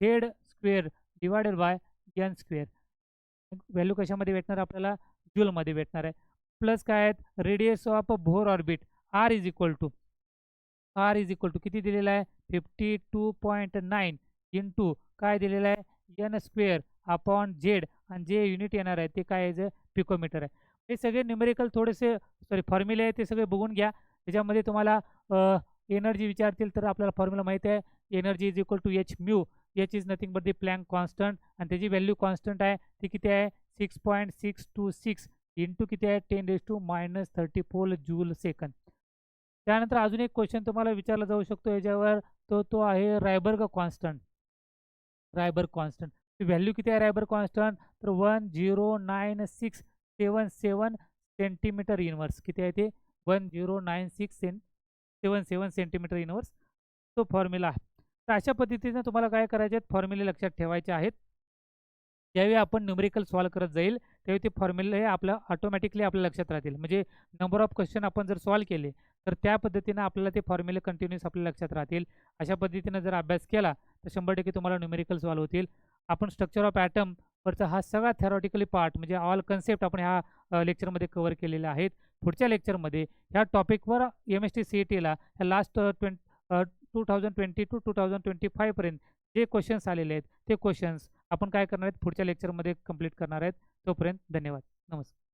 Z square divided by N square. Value कशामध्ये भेटणार आपल्याला, जूलमध्ये भेटणार आहे. प्लस काय आहेत, radius of Bohr orbit R is equal to किती दिलेला आहे, 52.9 इंटू काय दिलेलं आहे, एन स्क्वेअर अपॉन झेड, आणि जे युनिट येणार आहे ते काय आहे, पिकोमीटर आहे. हे सगळे न्यूमेरिकल थोडेसे फॉर्म्युले आहे ते सगळे बघून घ्या. त्याच्यामध्ये तुम्हाला एनर्जी विचारतील तर आपल्याला फॉर्म्युला माहिती आहे, energy is equal to H mu. H is nothing but the Planck constant, आणि त्याची व्हॅल्यू कॉन्स्टंट आहे ती किती आहे, 6.626 इंटू किती आहे, 10⁻34 जूल सेकंद. त्यानंतर अजून एक क्वेश्चन तुम्हाला विचारला जाऊ शकतो याच्यावर, तो आहे रायबर्ग कॉन्स्टंट. व्हॅल्यू किती आहे रायबर्ग कॉन्स्टंट, तर 109677 सेंटीमीटर इनवर्स. किती आहे ते, 109677 सेंटीमीटर इनवर्स तो फॉर्म्युला आहे. तर अशा पद्धतीने तुम्हाला काय करायचे आहेत, फॉर्म्युले लक्षात ठेवायचे आहेत. ज्यावेळी आपण न्यूमेरिकल सॉल्व करत जाईल त्यावेळी ते फॉर्म्युले आपलं ऑटोमॅटिकली आपल्या लक्षात राहतील. म्हणजे नंबर ऑफ क्वेश्चन आपण जर सॉल्व केले तर त्या पद्धतीनं आपल्याला ते फॉर्म्युले कंटिन्यूस आपल्या लक्षात राहतील. अशा पद्धतीनं जर अभ्यास केला तर 100% तुम्हाला न्यूमेरिकल सॉल्व होतील. आपण स्ट्रक्चर ऑफ ॲटम वरचा हा सगळा थेरॉटिकली पार्ट म्हणजे ऑल कन्सेप्ट आपण ह्या लेक्चरमध्ये कव्हर केलेले आहेत. पुढच्या लेक्चरमध्ये ह्या टॉपिकवर MST CETला ह्या लास्ट 2020 टू 2025 पर्यंत जे क्वेश्चन्स आलेले आहेत ते क्वेश्चन्स आपण काय करणार आहेत, पुढच्या लेक्चरमध्ये कंप्लीट करणार आहेत. तोपर्यंत धन्यवाद, नमस्कार.